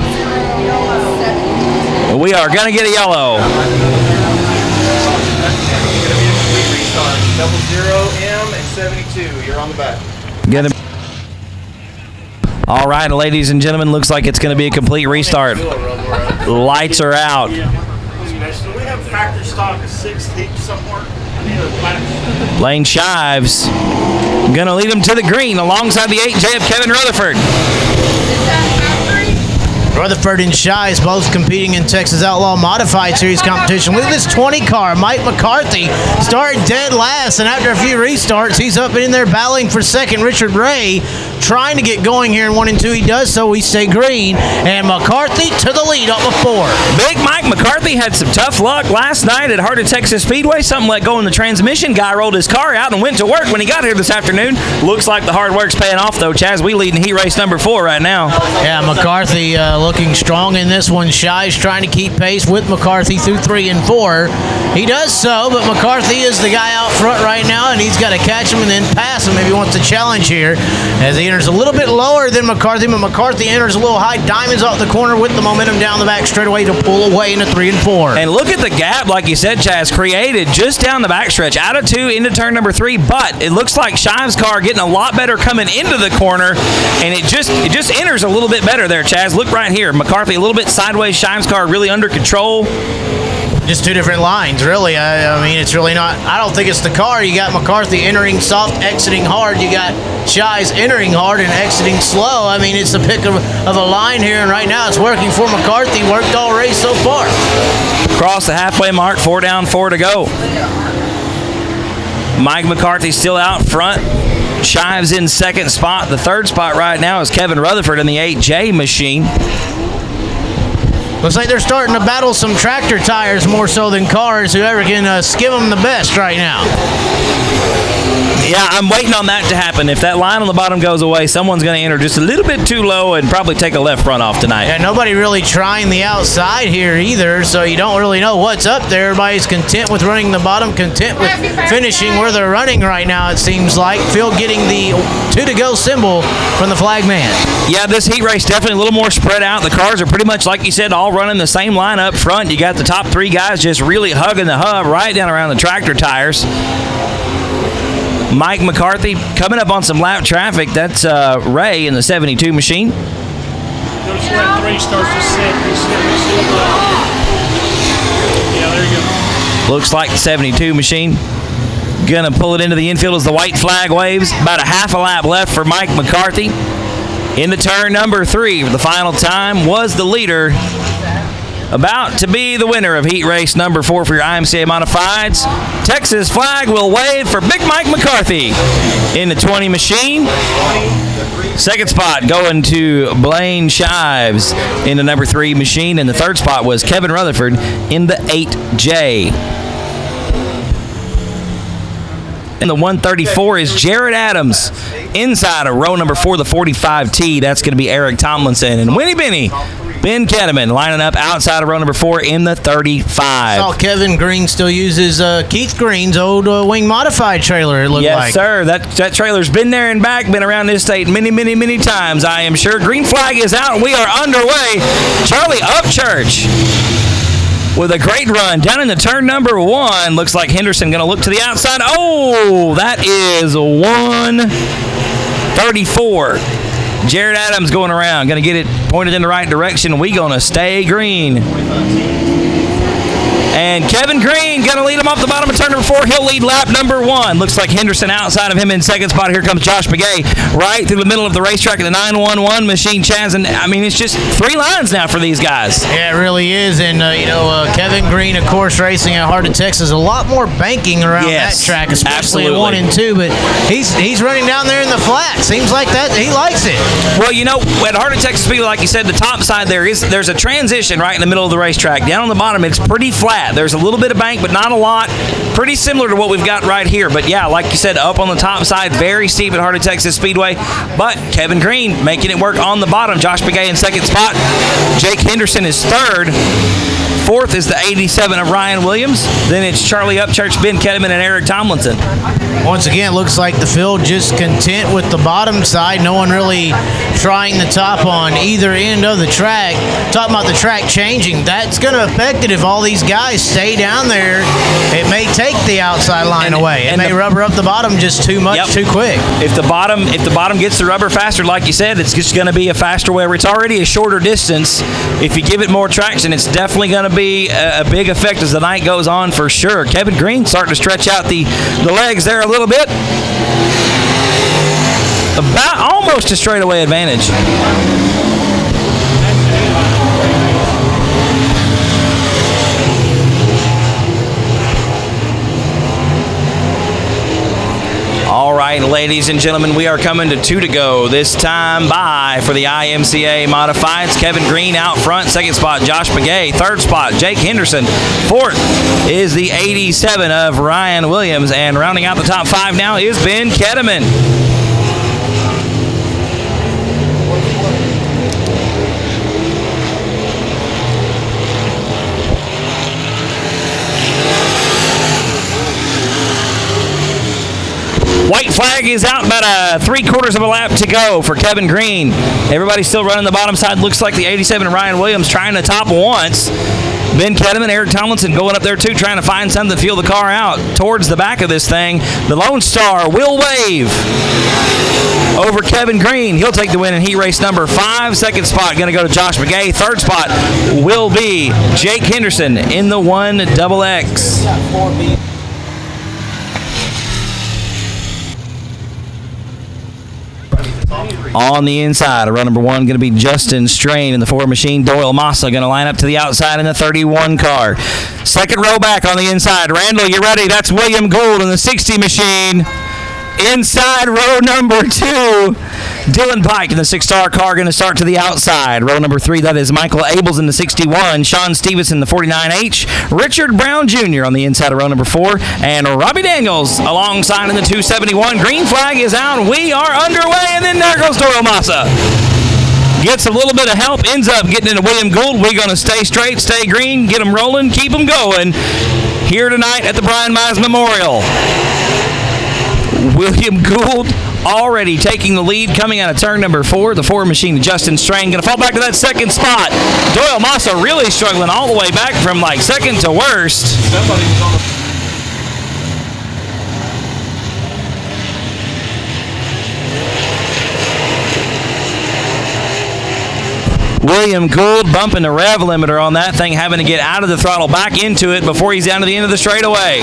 S3: We are going to get a yellow.
S4: 00M and 72. You're on the back.
S3: All right, ladies and gentlemen, looks like it's going to be a complete restart. Lights are out.
S4: Do we have factory stock of 6 heat somewhere?
S3: Lane Shives going to lead him to the green alongside the 8J of Kevin Rutherford.
S2: Rutherford and Shives both competing in Texas Outlaw Modified Series competition. Look at this 20 car. Mike McCarthy started dead last, and after a few restarts, he's up in there battling for second. Richard Ray trying to get going here in 1 and 2. He does so. We stay green, and McCarthy to the lead up before.
S3: Big Mike McCarthy had some tough luck last night at Heart of Texas Speedway. Something let go in the transmission. Guy rolled his car out and went to work when he got here this afternoon. Looks like the hard work's paying off, though, Chaz. We lead in heat race number 4 right now.
S2: Yeah, McCarthy looking strong in this one. Shives trying to keep pace with McCarthy through 3 and 4. He does so, but McCarthy is the guy out front right now, and he's got to catch him and then pass him if he wants to challenge here. As he enters a little bit lower than McCarthy, but McCarthy enters a little high. Diamonds off the corner with the momentum down the back straightaway to pull away into 3 and 4.
S3: And look at the gap, like you said, Chaz, created just down the backstretch, out of 2 into turn number 3. But it looks like Shives' car getting a lot better coming into the corner, and it just enters a little bit better there, Chaz. Look right here, McCarthy a little bit sideways, Shives' car really under control.
S2: Just 2 different lines, really. I mean, it's really not. I don't think it's the car. You got McCarthy entering soft, exiting hard. You got Shives entering hard and exiting slow. I mean, it's the pick of a line here, and right now it's working for McCarthy. Worked all race so far.
S3: Across the halfway mark, 4 down, 4 to go. Mike McCarthy still out front. Shives in second spot. The third spot right now is Kevin Rutherford in the 8J machine.
S2: Looks like they're starting to battle some tractor tires more so than cars. Whoever can skim them the best right now.
S3: Yeah, I'm waiting on that to happen. If that line on the bottom goes away, someone's going to enter just a little bit too low and probably take a left front off tonight.
S2: Yeah, nobody really trying the outside here either, so you don't really know what's up there. Everybody's content with running the bottom, content with finishing where they're running right now, it seems like. Phil getting the 2 to go symbol from the flag man.
S3: Yeah, this heat race definitely a little more spread out. The cars are pretty much, like you said, all running the same line up front. You got the top 3 guys just really hugging the hub right down around the tractor tires. Mike McCarthy coming up on some lap traffic. That's Ray in the 72 machine.
S4: Notice lap 3 starts to set. Yeah, there you go.
S3: Looks like the 72 machine. Gonna pull it into the infield as the white flag waves. About a half a lap left for Mike McCarthy. In the turn number 3 for the final time was the leader. About to be the winner of heat race number 4 for your IMCA Modifieds. Texas flag will wave for Big Mike McCarthy in the 20 machine. Second spot going to Blaine Shives in the number 3 machine. And the third spot was Kevin Rutherford in the 8J. And the 134 is Jared Adams inside of row number 4, the 45T. That's going to be Eric Tomlinson. And Winnie Benny, Ben Ketteman lining up outside of row number 4 in the 35.
S2: Saw Kevin Green still uses Keith Green's old wing modified trailer, it looked like.
S3: Yes, sir. That trailer's been there and back, been around this state many, many, many times, I am sure. Green flag is out, and we are underway. Charlie Upchurch with a great run down into turn number 1. Looks like Henderson going to look to the outside. Oh, that is 134. Jared Adams going around, going to get it pointed in the right direction. We going to stay green. And Kevin Green going to lead him off the bottom of turn number 4. He'll lead lap number 1. Looks like Henderson outside of him in second spot. Here comes Josh Begay right through the middle of the racetrack in the 911 machine, Chaz. And, I mean, it's just 3 lines now for these guys.
S2: Yeah, it really is. And, Kevin Green, of course, racing at Heart of Texas. A lot more banking around that track, especially in 1 and 2. But he's running down there in the flat. Seems like that he likes it.
S3: Well, at Heart of Texas Speedway, like you said, the top side there's a transition right in the middle of the racetrack. Down on the bottom, it's pretty flat. There's a little bit of bank, but not a lot. Pretty similar to what we've got right here. But yeah, like you said, up on the top side, very steep at Heart of Texas Speedway. But Kevin Green making it work on the bottom. Josh Begay in second spot. Jake Henderson is third. Fourth is the 87 of Ryan Williams. Then it's Charlie Upchurch, Ben Ketterman, and Eric Tomlinson.
S2: Once again, it looks like the field just content with the bottom side. No one really trying the top on either end of the track. Talking about the track changing, that's going to affect it if all these guys stay down there. It may take the outside line away. It may rubber up the bottom just too much too quick.
S3: If the bottom gets the rubber faster, like you said, it's just going to be a faster way. It's already a shorter distance. If you give it more traction, it's definitely going to be a big effect as the night goes on for sure. Kevin Green starting to stretch out the legs there a little bit. About almost a straightaway advantage. All right, ladies and gentlemen, we are coming to 2 to go. This time by for the IMCA Modifieds. Kevin Green out front. Second spot, Josh McGay. Third spot, Jake Henderson. Fourth is the 87 of Ryan Williams. And rounding out the top 5 now is Ben Ketterman. White flag is out, about 3/4 of a lap to go for Kevin Green. Everybody's still running the bottom side. Looks like the 87 and Ryan Williams trying to top once. Ben Ketterman, Eric Tomlinson going up there too, trying to find something to feel the car out towards the back of this thing. The Lone Star will wave over Kevin Green. He'll take the win in heat race number 5. Second spot going to go to Josh McGay. Third spot will be Jake Henderson in the 1XX. On the inside, row number 1 going to be Justin Strain in the Ford machine. Doyle Massa going to line up to the outside in the 31 car. Second row back on the inside. Randall, you ready? That's William Gould in the 60 machine. Inside row number 2, Dylan Pike in the 6-star car going to start to the outside. Row number 3, that is Michael Abels in the 61, Sean Stevenson in the 49H, Richard Brown Jr. on the inside of row number 4, and Robbie Daniels alongside in the 271. Green flag is out. We are underway, and then there goes Doyle Massa. Gets a little bit of help, ends up getting into William Gould. We're going to stay straight, stay green, get them rolling, keep them going here tonight at the Bryan Mize Memorial. William Gould already taking the lead coming out of turn number 4. The Ford machine, Justin Strain, going to fall back to that second spot. Doyle Massa really struggling all the way back from like second to worst. William Gould bumping the rev limiter on that thing, having to get out of the throttle back into it before he's down to the end of the straightaway.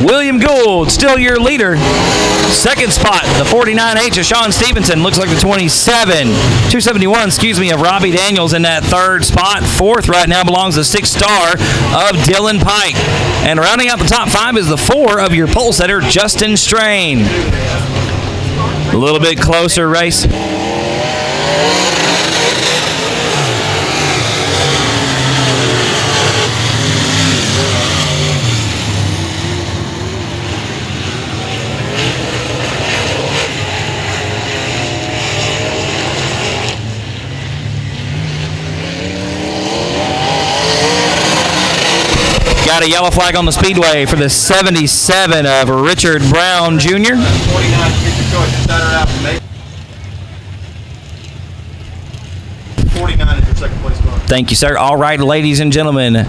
S3: William Gould, still your leader. Second spot, the 49H of Sean Stevenson. Looks like the 271, of Robbie Daniels in that third spot. Fourth right now belongs to 6-star of Dylan Pike. And rounding out the top 5 is the 4 of your pole setter, Justin Strain. A little bit closer race. Got a yellow flag on the speedway for the 77 of Richard Brown Jr.
S4: 49 is your second place car.
S3: Thank you, sir. All right, ladies and gentlemen.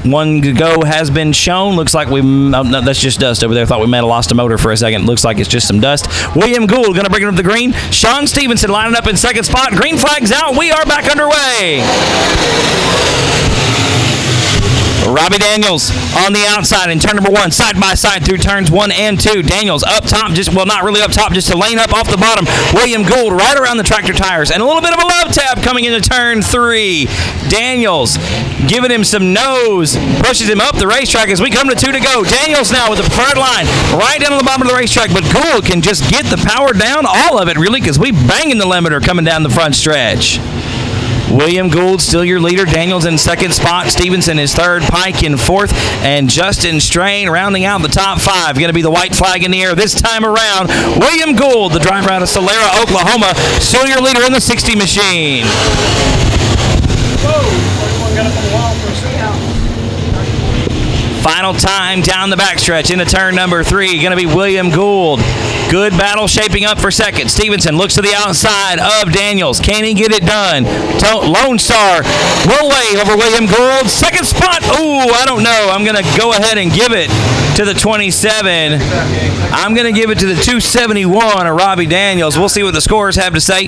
S3: 1 to go has been shown. Looks like no, that's just dust over there. Thought we might have lost a motor for a second. Looks like it's just some dust. William Gould going to bring it up the green. Sean Stevenson lining up in second spot. Green flag's out. We are back underway. Robbie Daniels on the outside in turn number 1, side by side through turns 1 and 2. Daniels up top, not really up top, just a lane up off the bottom. William Gould right around the tractor tires, and a little bit of a love tap coming into turn 3. Daniels giving him some nose, pushes him up the racetrack as we come to 2 to go. Daniels now with the preferred line right down on the bottom of the racetrack, but Gould can just get the power down, all of it really, because we banging the limiter coming down the front stretch. William Gould still your leader. Daniels in second spot. Stevenson is third. Pike in fourth. And Justin Strain rounding out the top 5. Going to be the white flag in the air this time around. William Gould, the driver out of Solera, Oklahoma, still your leader in the 60 machine. Final time down the backstretch into turn number 3. Going to be William Gould. Good battle shaping up for second. Stevenson looks to the outside of Daniels. Can he get it done? Lone Star will wave over William Gould. Second spot. Ooh, I don't know. I'm going to go ahead and give it to the 27. I'm going to give it to the 271 of Robbie Daniels. We'll see what the scores have to say.